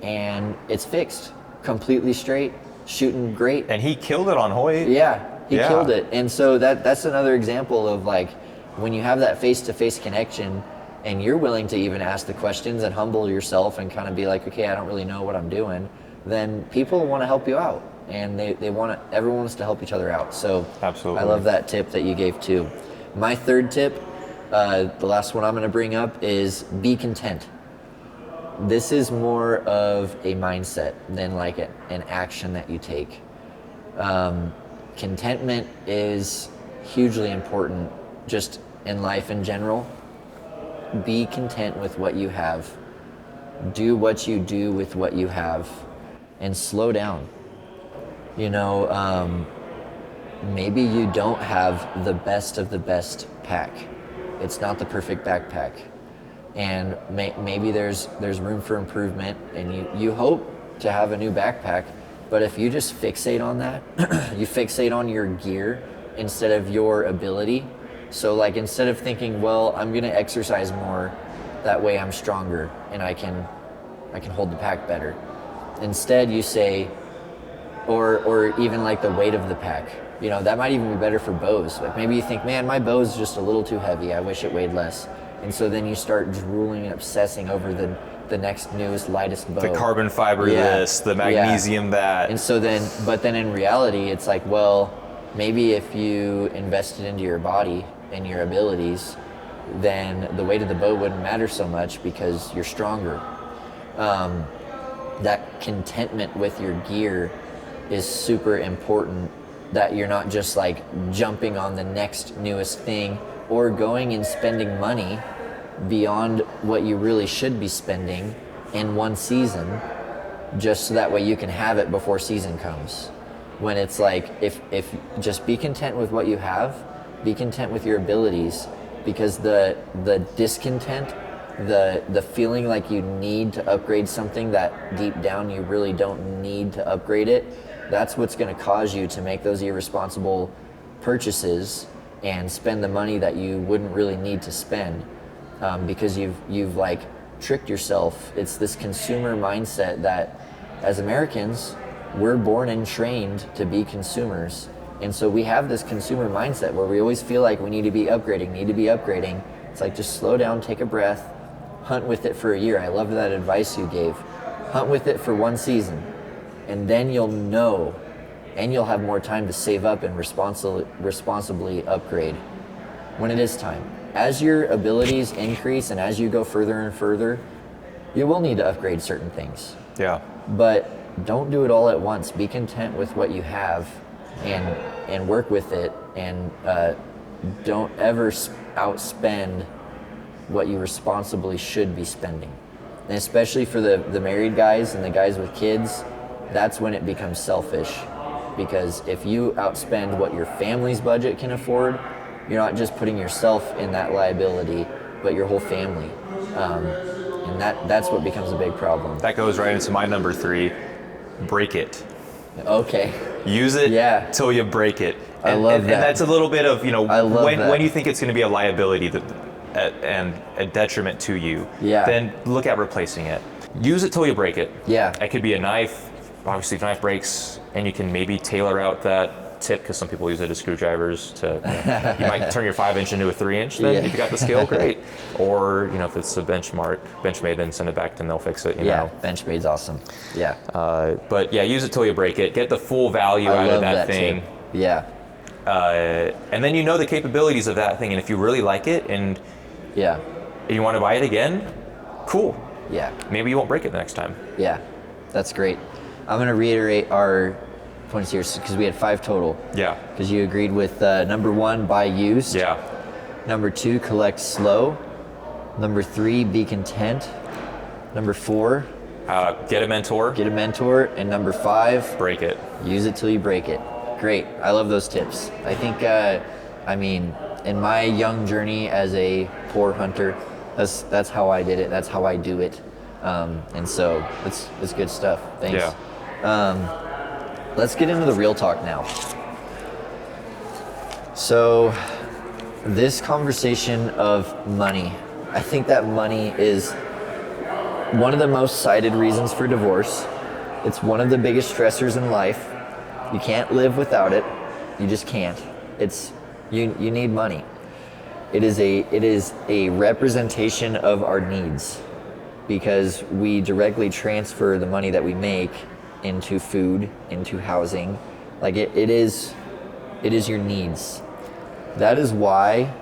and it's fixed, completely straight, shooting great. And he killed it on Hoyt. Yeah, he killed it. And so that's another example of like when you have that face-to-face connection and you're willing to even ask the questions and humble yourself and kind of be like, okay, I don't really know what I'm doing, then people want to help you out, and everyone wants to help each other out. So absolutely, I love that tip that you gave too. My third tip, the last one I'm going to bring up, is be content. This is more of a mindset than like an action that you take. Contentment is hugely important just in life in general. Be content with what you have. Do what you do with what you have, and slow down. You know, maybe you don't have the best of the best pack. It's not the perfect backpack. And maybe there's room for improvement, and you hope to have a new backpack, but if you just fixate on that, you fixate on your gear instead of your ability. So like instead of thinking, well, I'm gonna exercise more, that way I'm stronger and I can hold the pack better. Instead you say, or even like the weight of the pack, you know, that might even be better for bows. Like maybe you think, man, my bow's just a little too heavy, I wish it weighed less. And so then you start drooling and obsessing over the next newest, lightest bow. The carbon fiber this, the magnesium that. And so but then in reality, it's like, well, maybe if you invested into your body and your abilities, then the weight of the bow wouldn't matter so much because you're stronger. That contentment with your gear is super important, that you're not just like jumping on the next newest thing or going and spending money beyond what you really should be spending in one season just so that way you can have it before season comes. When it's like, if just be content with what you have, be content with your abilities, because the discontent, the feeling like you need to upgrade something that deep down you really don't need to upgrade it, that's what's going to cause you to make those irresponsible purchases and spend the money that you wouldn't really need to spend, because you've like tricked yourself. It's this consumer mindset that as Americans, we're born and trained to be consumers. And so we have this consumer mindset where we always feel like we need to be upgrading. It's like, just slow down, take a breath, hunt with it for a year. I love that advice you gave. Hunt with it for one season, and then you'll know, and you'll have more time to save up and responsibly upgrade when it is time. As your abilities increase and as you go further and further, you will need to upgrade certain things. Yeah. But don't do it all at once. Be content with what you have and work with it, and don't ever outspend what you responsibly should be spending. And especially for the married guys and the guys with kids, that's when it becomes selfish. Because if you outspend what your family's budget can afford, you're not just putting yourself in that liability, but your whole family. And that's what becomes a big problem. That goes right into my number 3, break it. Okay. Use it till you break it. I love that. And that's a little bit of, when that. you think it's going to be a liability and a detriment to you, then look at replacing it. Use it till you break it. Yeah. It could be a knife. Obviously, if a knife breaks, and you can maybe tailor out that tip, because some people use it as screwdrivers to, you might turn your 5-inch into a 3-inch, then if you got the skill, great. Or, if it's a Benchmade, then send it back, then they'll fix it, you know. Benchmade's awesome. Yeah. But yeah, use it till you break it. Get the full value out of that thing. Tip. Yeah. And then you know the capabilities of that thing, and if you really like it and you want to buy it again, cool. Yeah. Maybe you won't break it the next time. Yeah, that's great. I'm going to reiterate our points here because we had 5 total. Yeah. Because you agreed with number 1, buy used. Yeah. Number 2, collect slow. Number 3, be content. Number 4, get a mentor. And number 5, break it. Use it till you break it. Great. I love those tips. I think, in my young journey as a poor hunter, that's how I did it. That's how I do it. And so it's good stuff. Thanks. Yeah. Let's get into the real talk now. So this conversation of money, I think that money is one of the most cited reasons for divorce. It's one of the biggest stressors in life. You can't live without it. You just can't. It's you need money. It is a representation of our needs, because we directly transfer the money that we make into food, into housing. Like it is your needs. That is why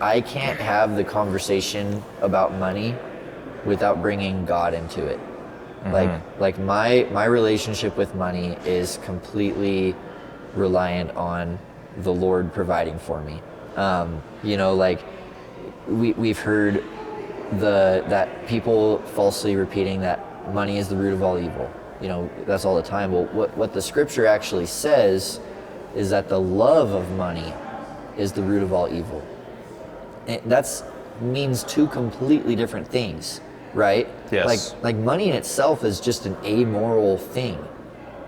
I can't have the conversation about money without bringing God into it. Like my relationship with money is completely reliant on the Lord providing for me. Like we've heard that people falsely repeating that money is the root of all evil. That's all the time. Well, what the scripture actually says is that the love of money is the root of all evil. And that's means two completely different things, right? Yes. Like money in itself is just an amoral thing.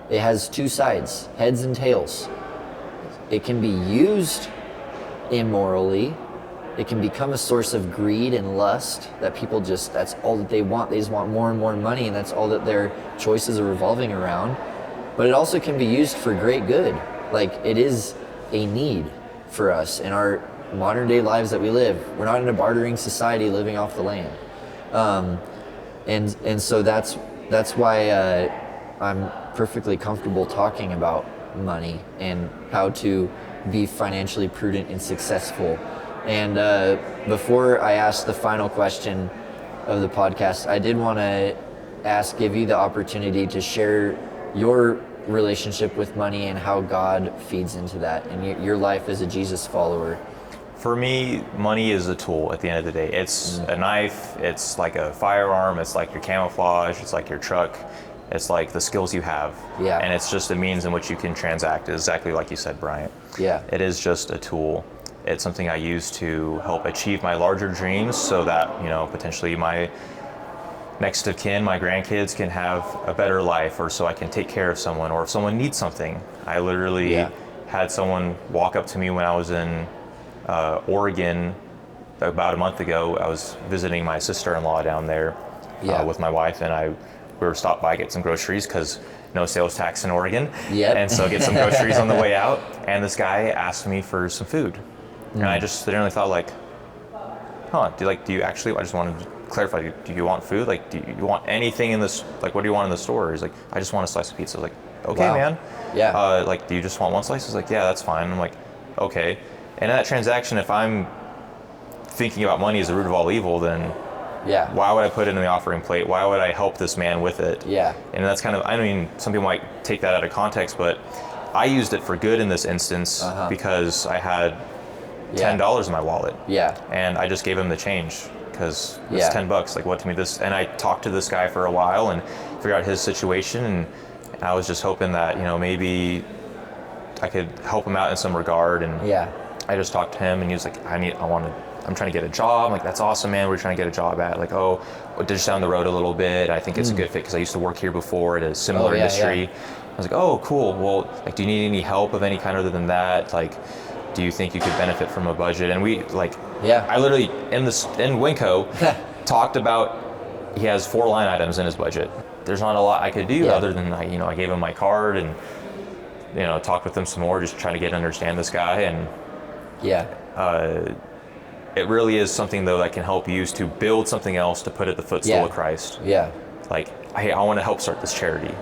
It has two sides, heads and tails. It can be used immorally. It can become a source of greed and lust that people that's all that they want. They just want more and more money, and that's all that their choices are revolving around. But it also can be used for great good. Like it is a need for us in our modern day lives that we live. We're not in a bartering society living off the land. And so that's why I'm perfectly comfortable talking about money and how to be financially prudent and successful. And before I ask the final question of the podcast, I did want to give you the opportunity to share your relationship with money and how God feeds into that and your life as a Jesus follower. For me, money is a tool at the end of the day. It's a knife, it's like a firearm, it's like your camouflage, it's like your truck, it's like the skills you have. Yeah. And it's just a means in which you can transact, exactly like you said, Bryant. Yeah. It is just a tool. It's something I use to help achieve my larger dreams so that, potentially my next of kin, my grandkids, can have a better life, or so I can take care of someone, or if someone needs something. I literally had someone walk up to me when I was in Oregon about a month ago. I was visiting my sister-in-law down there with my wife, and we were stopped by to get some groceries because no sales tax in Oregon. Yep. And so get some groceries on the way out. And this guy asked me for some food. And I just literally thought do you actually, I just wanted to clarify, do you want food? Like, do you want anything in this, like, what do you want in the store? He's like, I just want a slice of pizza. I was like, okay, man. Yeah. Do you just want one slice? He's like, yeah, that's fine. I'm like, okay. And in that transaction, if I'm thinking about money as the root of all evil, then why would I put it in the offering plate? Why would I help this man with it? Yeah. And that's kind of, some people might take that out of context, but I used it for good in this instance because I had $10 in my wallet. Yeah. And I just gave him the change because it's $10. Like, what to me this? And I talked to this guy for a while and figured out his situation, and I was just hoping that maybe I could help him out in some regard. And I just talked to him, and he was like, I'm trying to get a job. I'm like, that's awesome, man. We're trying to get a job at, like, just down the road a little bit. I think it's a good fit because I used to work here before at a similar industry. Yeah. I was like, oh, cool. Well, like, do you need any help of any kind other than that? Like, do you think you could benefit from a budget? And we I literally in Winco talked about, he has 4 line items in his budget. There's not a lot I could do other than I gave him my card and talked with him some more, just trying to get to understand this guy. And it really is something though that can help use to build something else to put at the footstool of Christ. Yeah. Like, hey, I want to help start this charity.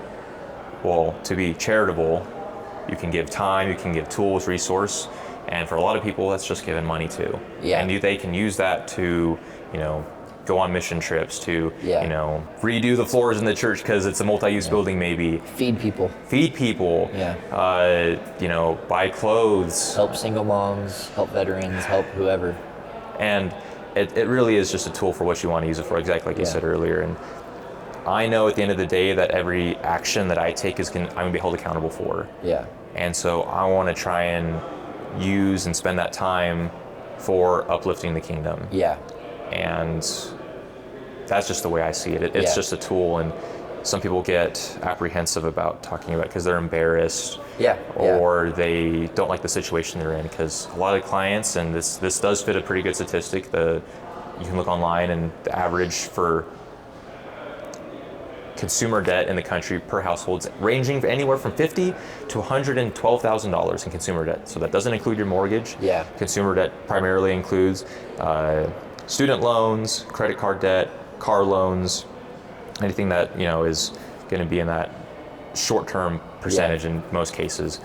Well, to be charitable, you can give time, you can give tools, resource, and for a lot of people, that's just giving money too. Yeah. And they can use that to, go on mission trips, to, redo the floors in the church because it's a multi-use building maybe. Feed people. Yeah. Buy clothes. Help single moms, help veterans, help whoever. And it really is just a tool for what you want to use it for, exactly like you said earlier. And I know at the end of the day that every action that I take I'm going to be held accountable for. Yeah. And so I want to try and use and spend that time for uplifting the kingdom. Yeah. And that's just the way I see it. It's just a tool, and some people get apprehensive about talking about it because they're embarrassed. Yeah. Or they don't like the situation they're in, because a lot of clients, and this does fit a pretty good statistic, you can look online, and the average for consumer debt in the country per household ranging anywhere from $50,000 to $112,000 in consumer debt. So that doesn't include your mortgage. Yeah. Consumer debt primarily includes student loans, credit card debt, car loans, anything that is going to be in that short-term percentage in most cases.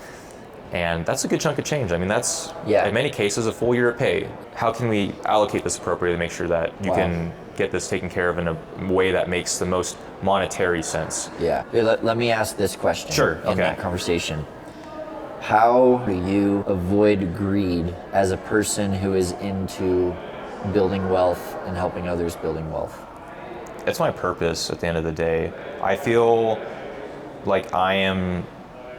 And that's a good chunk of change. I mean, that's in many cases a full year of pay. How can we allocate this appropriately to make sure that you can get this taken care of in a way that makes the most monetary sense? Yeah. Let me ask this question. Sure. In that conversation. How do you avoid greed as a person who is into building wealth and helping others building wealth? It's my purpose at the end of the day. I feel like I am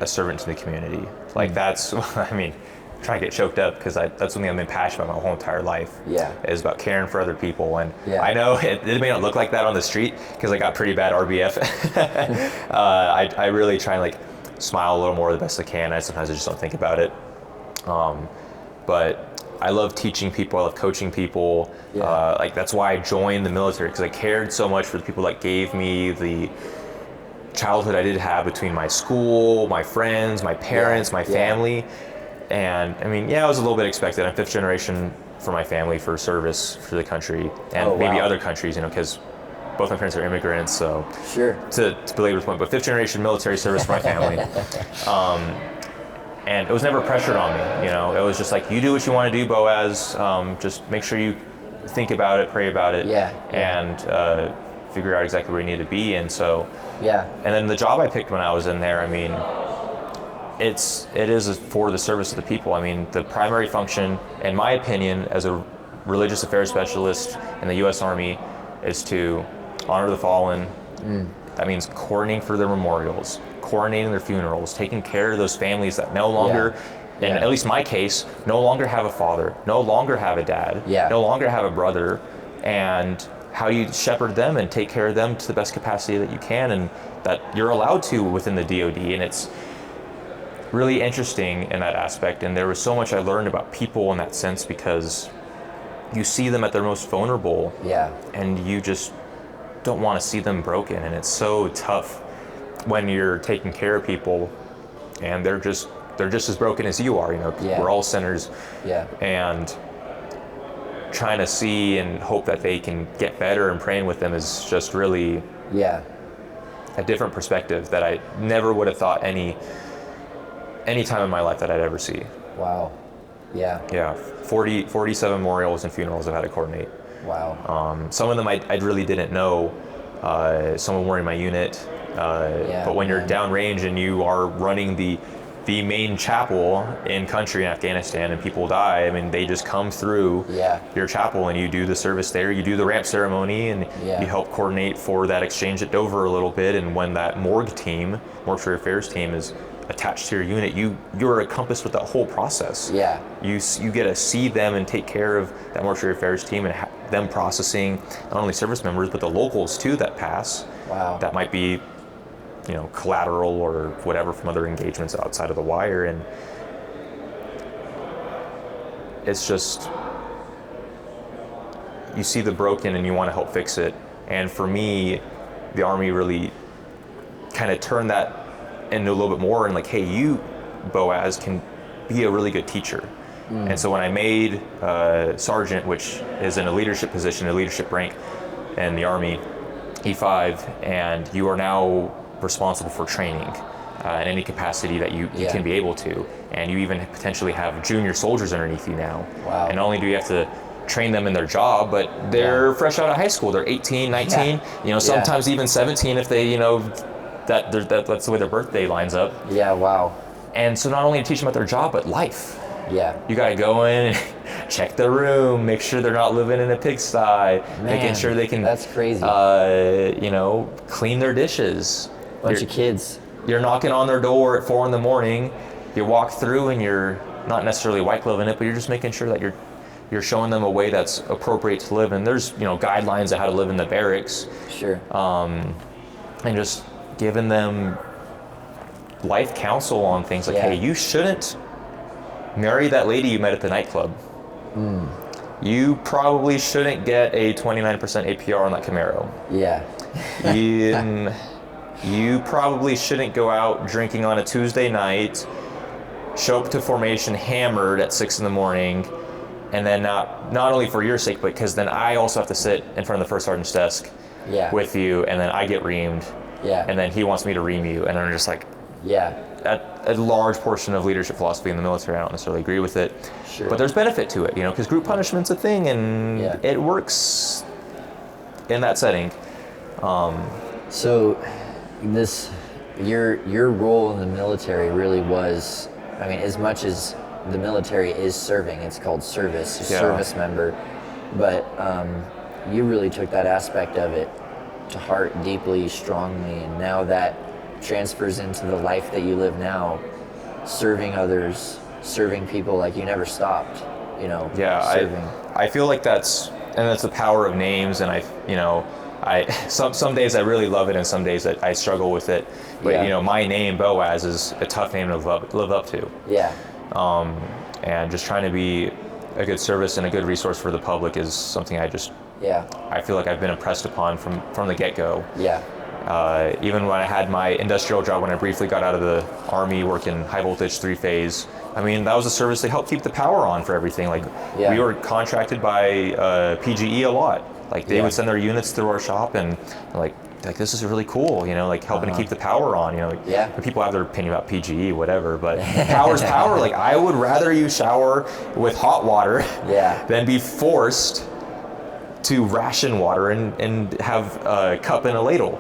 a servant to the community. Like that's, I mean, I'm trying to get choked up because that's something I've been passionate about my whole entire life. Yeah. Is about caring for other people. And yeah. I know it may not look like that on the street because I got pretty bad RBF. I really try and like smile a little more the best I can. Sometimes I just don't think about it. But I love teaching people. I love coaching people. Yeah. Like that's why I joined the military, because I cared so much for the people that gave me the childhood I did have between my school, my friends, my parents, my family. And I mean, it was a little bit expected. I'm 5th generation for my family for service for the country and maybe other countries, because both my parents are immigrants. So sure. To belabor the point, but 5th generation military service for my family. And it was never pressured on me. It was just like, you do what you want to do, Boaz. Just make sure you think about it, pray about it, and figure out exactly where you need to be. And so, and then the job I picked when I was in there, I mean, it is for the service of the people. I mean, the primary function, in my opinion, as a religious affairs specialist in the U.S. Army, is to honor the fallen. That means coordinating for their memorials, coordinating their funerals, taking care of those families that no longer, in at least my case, no longer have a father, no longer have a dad, no longer have a brother, and how you shepherd them and take care of them to the best capacity that you can and that you're allowed to within the DoD. And it's really interesting in that aspect. And there was so much I learned about people in that sense, because you see them at their most vulnerable, and you just don't want to see them broken. And it's so tough when you're taking care of people and they're just as broken as you are. We're all sinners, and trying to see and hope that they can get better and praying with them is just really a different perspective that I never would have thought any time in my life that I'd ever see. Wow. 47 memorials and funerals I've had to coordinate. Wow. Some of them I really didn't know. Some were in my unit. But when you're downrange and you are running the main chapel in country in Afghanistan and people die, I mean, they just come through your chapel and you do the service there, you do the ramp ceremony, and you help coordinate for that exchange at Dover a little bit. And when that mortuary affairs team is attached to your unit, you're encompassed with that whole process. You get to see them and take care of that mortuary affairs team and them processing not only service members but the locals too that pass. That might be collateral or whatever from other engagements outside of the wire. And it's just, you see the broken and you want to help fix it. And for me, the Army really kind of turned that into a little bit more, and like, hey, you, Boaz, can be a really good teacher. And so when I made sergeant, which is in a leadership position, a leadership rank in the Army, E5, and you are now responsible for training in any capacity that you can be able to. And you even potentially have junior soldiers underneath you now. And not only do you have to train them in their job, but they're fresh out of high school. They're 18, 19, sometimes even 17 if they, that's the way their birthday lines up. And so not only to teach them about their job, but life. You got to go in and check the room, make sure they're not living in a pigsty, making sure they can, that's crazy. Clean their dishes. Bunch of kids. You're knocking on their door at 4 a.m. You walk through and you're not necessarily white gloving it, but you're just making sure that you're showing them a way that's appropriate to live. And there's guidelines on how to live in the barracks. And just giving them life counsel on things like, hey, you shouldn't marry that lady you met at the nightclub. you probably shouldn't get a 29% APR on that Camaro. Yeah. You probably shouldn't go out drinking on a Tuesday night, show up to formation hammered at 6 a.m, and then not only for your sake, but because then I also have to sit in front of the first sergeant's desk with you, and then I get reamed, and then he wants me to ream you, and I'm just like, a large portion of leadership philosophy in the military, I don't necessarily agree with it, but there's benefit to it, because group punishment's a thing, and it works in that setting. So your role in the military really was, I mean, as much as the military is serving, it's called service, service member, but you really took that aspect of it to heart deeply, strongly, and now that transfers into the life that you live now, serving others, serving people, like you never stopped, serving. I feel like that's the power of names, and some days I really love it, and some days that I struggle with it. But my name Boaz is a tough name to live up to. Yeah. And just trying to be a good service and a good resource for the public is something I feel like I've been impressed upon from the get-go. Yeah. Even when I had my industrial job, when I briefly got out of the Army, working high voltage 3-phase, I mean, that was a service that helped keep the power on for everything. Like, we were contracted by PGE a lot. Like, they would send their units through our shop, and like this is really cool, like helping to keep the power on, when people have their opinion about PGE, whatever, but power's power. Like, I would rather you shower with hot water than be forced to ration water and have a cup and a ladle,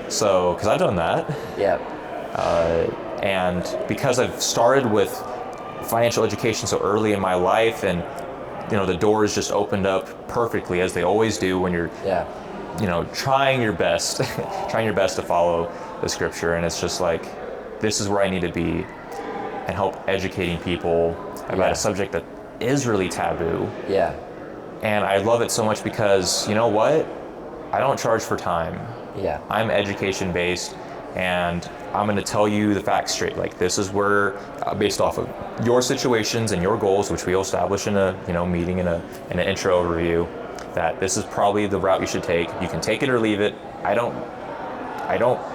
So, because I've done that. And because I've started with financial education so early in my life, and the doors just opened up perfectly, as they always do when you're trying your best to follow the scripture. And it's just like, this is where I need to be, and help educating people about a subject that is really taboo. And I love it so much because, you know what? I don't charge for time. I'm education based, and I'm going to tell you the facts straight. Like, this is where, based off of your situations and your goals, which we'll establish in a meeting, in an intro review, that this is probably the route you should take. You can take it or leave it. I don't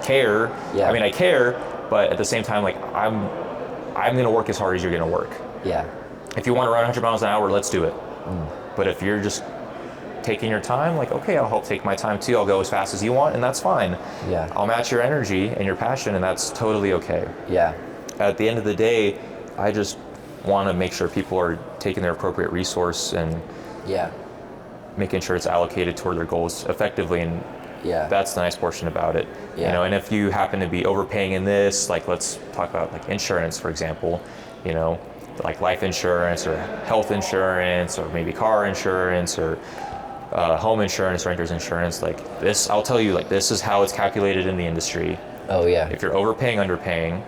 care. I mean, I care, but at the same time, like, I'm going to work as hard as you're going to work. If you want to run 100 miles an hour, let's do it. But if you're just taking your time, like, okay, I'll help take my time too. I'll go as fast as you want, and that's fine. I'll match your energy and your passion, and that's totally okay. At the end of the day, I just want to make sure people are taking their appropriate resource and making sure it's allocated toward their goals effectively, and that's the nice portion about it. And if you happen to be overpaying in this, like, let's talk about like insurance, for example, like life insurance or health insurance, or maybe car insurance, or home insurance, renter's insurance. Like this, I'll tell you, like, this is how it's calculated in the industry. If you're overpaying, underpaying,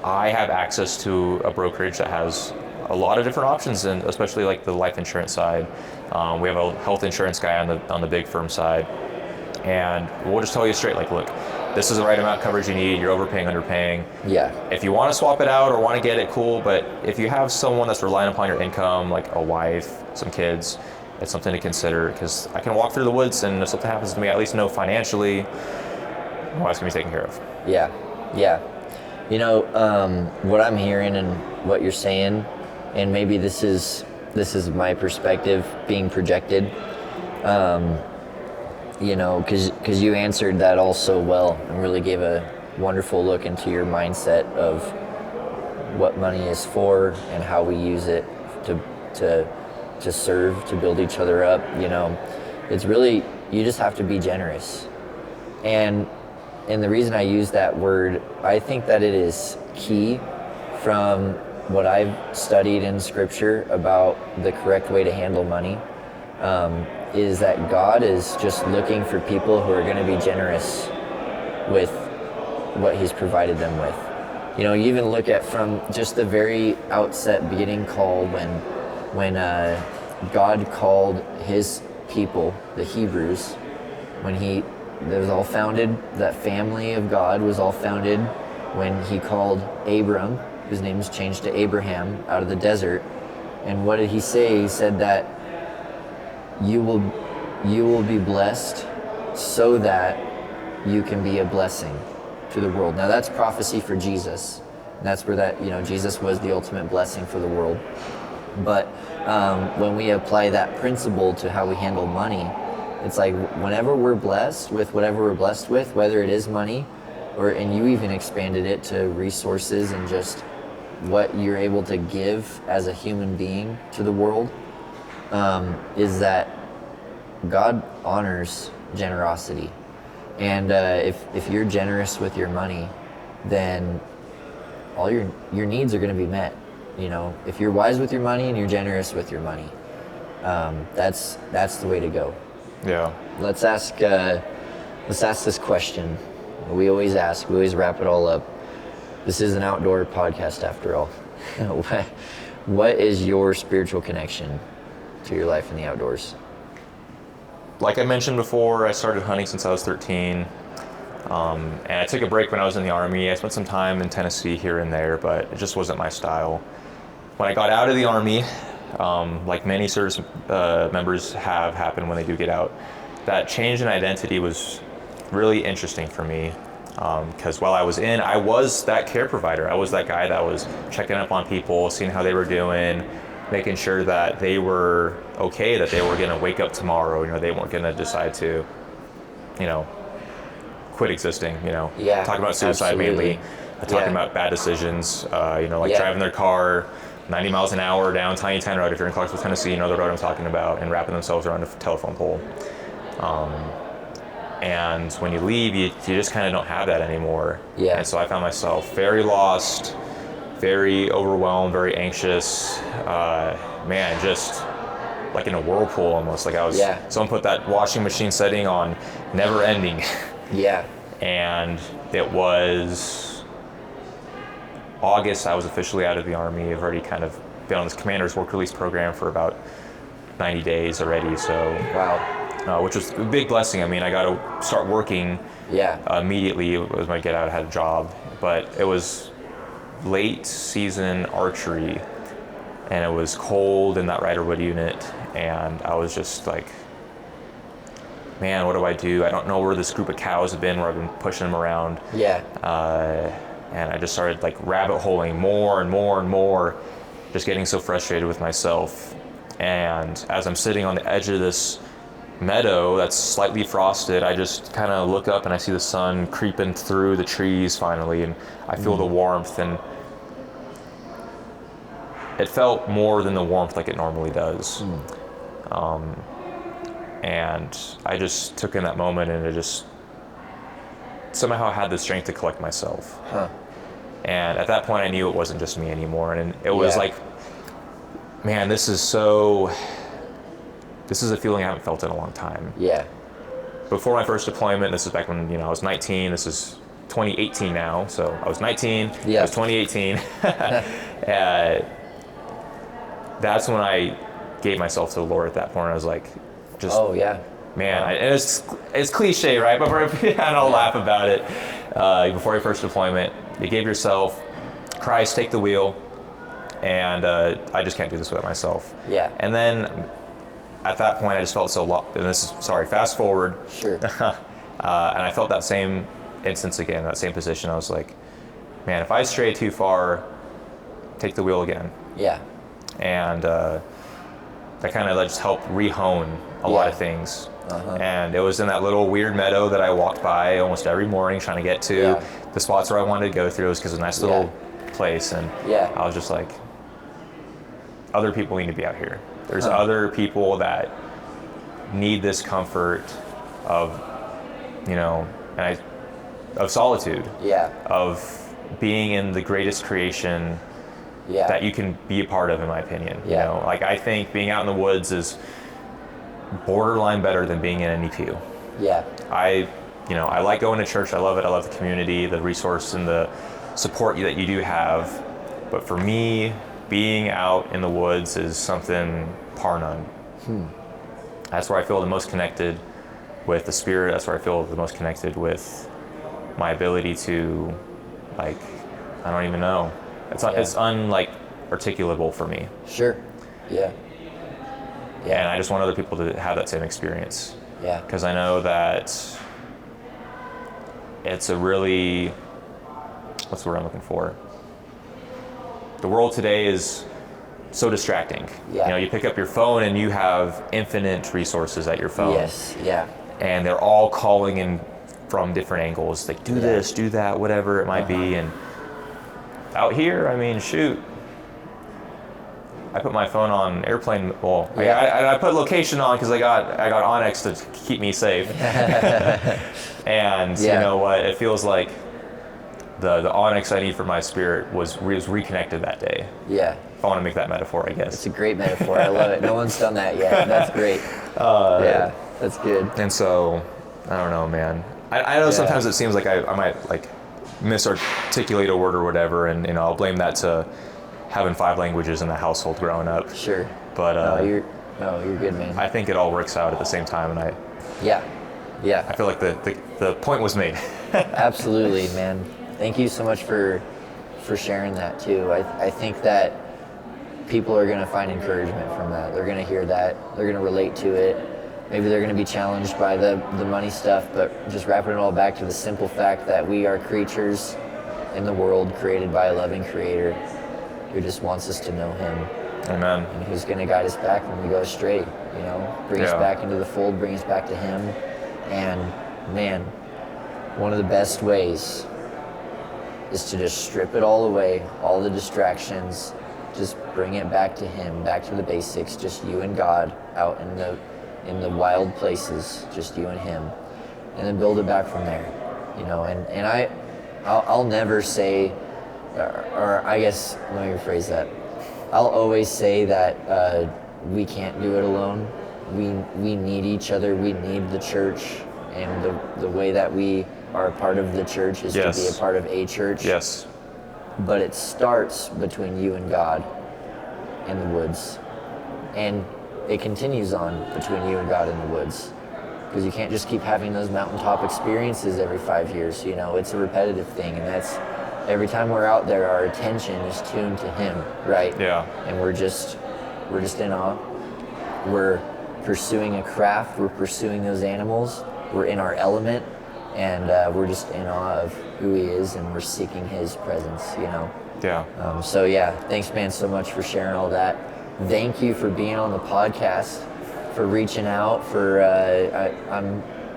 I have access to a brokerage that has a lot of different options, and especially like the life insurance side. We have a health insurance guy on the big firm side, and we'll just tell you straight, like, look, this is the right amount of coverage you need. You're overpaying, underpaying. If you want to swap it out or want to get it, cool. But if you have someone that's relying upon your income, like a wife, some kids, it's something to consider, because I can walk through the woods, and if something happens to me, I at least know financially my wife's gonna be taken care of. What I'm hearing and what you're saying, and maybe this is my perspective being projected, because you answered that all so well and really gave a wonderful look into your mindset of what money is for and how we use it to serve, to build each other up. It's really, you just have to be generous. And the reason I use that word, I think that it is key from what I've studied in scripture about the correct way to handle money, is that God is just looking for people who are going to be generous with what he's provided them with. You even look at from just the very outset beginning call, when God called his people, the Hebrews, that was all founded, that family of God was all founded when he called Abram, whose name was changed to Abraham, out of the desert, And what did he say? He said that you will be blessed so that you can be a blessing to the world. Now that's prophecy for Jesus. And that's where that, Jesus was the ultimate blessing for the world. But when we apply that principle to how we handle money, it's like whenever we're blessed with whatever we're blessed with, whether it is money, and you even expanded it to resources and just what you're able to give as a human being to the world, is that God honors generosity. And if you're generous with your money, then all your needs are going to be met. If you're wise with your money and you're generous with your money, that's the way to go. Yeah. Let's ask this question. We always wrap it all up. This is an outdoor podcast after all. What is your spiritual connection to your life in the outdoors? Like I mentioned before, I started hunting since I was 13. And I took a break when I was in the Army. I spent some time in Tennessee here and there, but it just wasn't my style. When I got out of the Army, like many service members have happened when they do get out, that change in identity was really interesting for me. Because while I was in, I was that care provider. I was that guy that was checking up on people, seeing how they were doing, making sure that they were okay, that they were going to wake up tomorrow. They weren't going to decide to, quit existing. Yeah, talking about suicide absolutely. mainly, talking about bad decisions. Driving their car 90 miles an hour down Tiny Ten Road. If you're in Clarksville, Tennessee, you know the road I'm talking about, and wrapping themselves around a telephone pole. And when you leave, you just kind of don't have that anymore. Yeah. And so I found myself very lost, very overwhelmed, very anxious. Just like in a whirlpool almost. Like I was. Yeah. Someone put that washing machine setting on never ending. Yeah. And it was August. I was officially out of the Army. I've already kind of been on this commander's work release program for about 90 days already. So. Wow. Which was a big blessing. I mean, I got to start working immediately. It was my get out. I had a job, but it was late season archery, and it was cold in that Riderwood unit, and I was just like, man, what do I do? I don't know where this group of cows have been, where I've been pushing them around. Yeah. And I just started like rabbit holing more and more and more, just getting so frustrated with myself. And as I'm sitting on the edge of this meadow that's slightly frosted, I just kind of look up and I see the sun creeping through the trees finally, and I feel the warmth, and it felt more than the warmth like it normally does. And I just took in that moment, and it just somehow had the strength to collect myself. And at that point I knew it wasn't just me anymore, and it was like, man, this is a feeling I haven't felt in a long time. Yeah. Before my first deployment, this is back when I was 19. This is 2018 now, so I was 19. Yeah. It was 2018. That's when I gave myself to the Lord. At that point, I was like, man. And it's cliche, right? But I'll laugh about it. Before your first deployment, you gave yourself, Christ, take the wheel, and I just can't do this without myself. Yeah. And then at that point, I just felt so lost. And fast forward. Sure. And I felt that same instance again, that same position. I was like, man, if I stray too far, take the wheel again. Yeah. And that kind of just helped rehone a lot of things. And it was in that little weird meadow that I walked by almost every morning trying to get to the spots where I wanted to go through. It was because it's a nice little place. And I was just like, other people need to be out here. There's other people that need this comfort of, of solitude. Yeah. Of being in the greatest creation that you can be a part of, in my opinion. Yeah. I think being out in the woods is borderline better than being in an EPU. Yeah. I like going to church. I love it. I love the community, the resource, and the support that you do have. But for me, being out in the woods is something par none. That's where I feel the most connected with the Spirit. That's where I feel the most connected with my ability to, I don't even know. It's articulable for me. Sure. Yeah. And I just want other people to have that same experience. Yeah. Because I know that it's a really, what's the word I'm looking for? The world today is so distracting. Yeah. You know, you pick up your phone and you have infinite resources at your phone. Yes. Yeah. And they're all calling in from different angles. Like, do this, do that, whatever it might be. And out here, I mean, shoot. I put my phone on airplane. Well, I put location on because I got Onyx to keep me safe. And you know what? It feels like the Onyx I need for my spirit was reconnected that day. Yeah. If I want to make that metaphor, I guess. It's a great metaphor. I love it. No one's done that yet. That's great. Yeah, that's good. And so, I don't know, man. I know sometimes it seems like I might like misarticulate a word or whatever, and I'll blame that to having 5 languages in the household growing up. Sure. But you're good, man. I think it all works out at the same time, and I feel like the point was made. Absolutely, man. Thank you so much for sharing that too. I think that people are going to find encouragement from that. They're going to hear that. They're going to relate to it. Maybe they're going to be challenged by the money stuff, but just wrapping it all back to the simple fact that we are creatures in the world created by a loving creator who just wants us to know him. Amen. And who's going to guide us back when we go astray, bring us back into the fold, bring us back to him. And man, one of the best ways is to just strip it all away, all the distractions, just bring it back to him, back to the basics, just you and God out in the wild places, just you and him, and then build it back from there, and I'll never say, or I guess, let me rephrase that. I'll always say that we can't do it alone. We need each other. We need the church, and the way that we are a part of the church is to be a part of a church. Yes. But it starts between you and God in the woods, and it continues on between you and God in the woods, because you can't just keep having those mountaintop experiences every 5 years. It's a repetitive thing, and that's every time we're out there, our attention is tuned to him, right? Yeah. And we're just in awe. We're pursuing a craft. We're pursuing those animals. We're in our element, and we're just in awe of who he is, and we're seeking his presence. Yeah. So thanks, man, so much for sharing all that. Thank you for being on the podcast, for reaching out.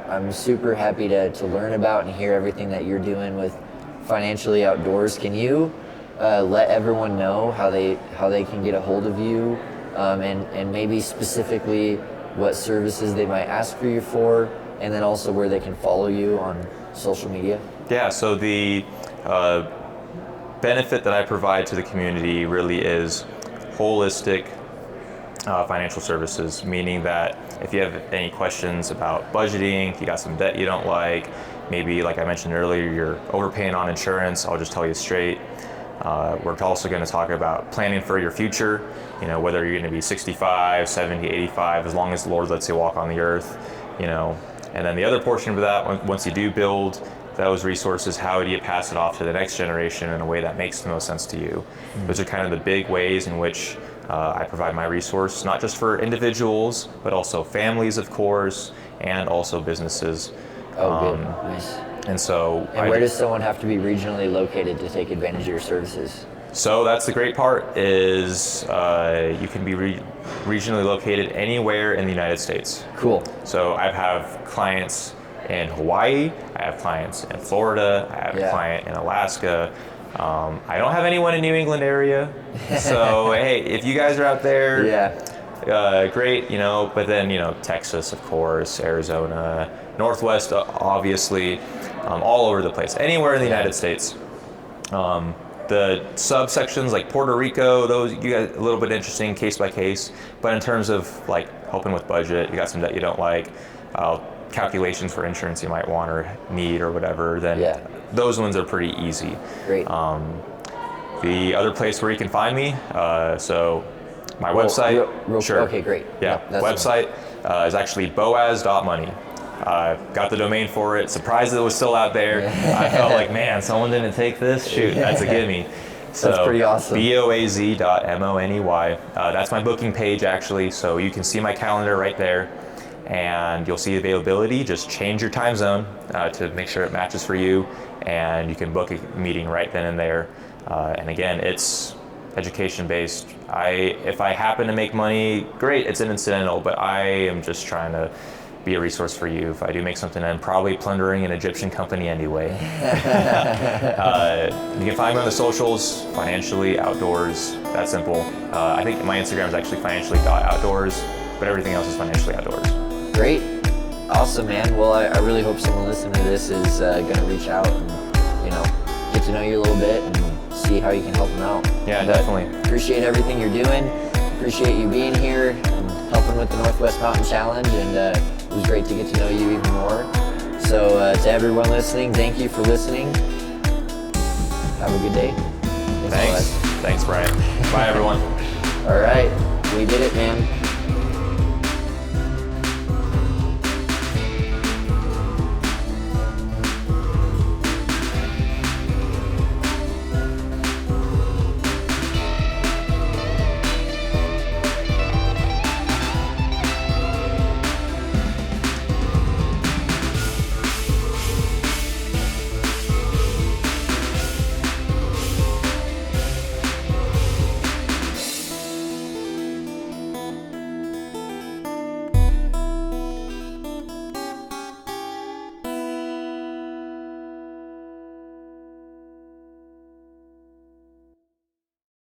I'm super happy to learn about and hear everything that you're doing with Financially Outdoors. Can you let everyone know how they can get a hold of you, and maybe specifically what services they might ask for you for, and then also where they can follow you on social media? Yeah. So the benefit that I provide to the community really is holistic financial services, meaning that if you have any questions about budgeting, you got some debt you don't like, maybe like I mentioned earlier, you're overpaying on insurance, I'll just tell you straight. We're also going to talk about planning for your future, whether you're going to be 65, 70, 85, as long as the Lord lets you walk on the earth, And then the other portion of that, once you do build those resources, how do you pass it off to the next generation in a way that makes the most sense to you? Those are kind of the big ways in which I provide my resource, not just for individuals, but also families, of course, and also businesses. Good. Nice. And so, where does someone have to be regionally located to take advantage of your services? So that's the great part, is you can be regionally located anywhere in the United States. Cool. So I have clients in Hawaii, I have clients in Florida, I have a client in Alaska. I don't have anyone in New England area. So hey, if you guys are out there, great, but then, Texas, of course, Arizona, Northwest, obviously, all over the place, anywhere in the United States. The subsections like Puerto Rico, those you got a little bit interesting case by case, but in terms of like helping with budget, you got some that you don't like, calculations for insurance you might want or need or whatever, then those ones are pretty easy. Great. The other place where you can find me, so my website. Sure. Okay, great. Yeah, website is actually boaz.money. Got the domain for it. Surprised it was still out there. I felt like, man, someone didn't take this. Shoot, that's a gimme. That's pretty awesome. boaz.money. That's my booking page actually, so you can see my calendar right there, and you'll see availability. Just change your time zone to make sure it matches for you, and you can book a meeting right then and there. And again, it's education based. If I happen to make money, great, it's an incidental, but I am just trying to be a resource for you. If I do make something, I'm probably plundering an Egyptian company anyway. You can find me on the socials, Financially Outdoors, that simple. I think my Instagram is actually financially.outdoors, but everything else is Financially Outdoors. Great. Awesome, man. Well, I really hope someone listening to this is going to reach out and, get to know you a little bit and see how you can help them out. Yeah, definitely. Appreciate everything you're doing. Appreciate you being here and helping with the Northwest Mountain Challenge, and it was great to get to know you even more. So to everyone listening, thank you for listening. Have a good day. Thanks, Brian. Bye, everyone. All right, we did it, man.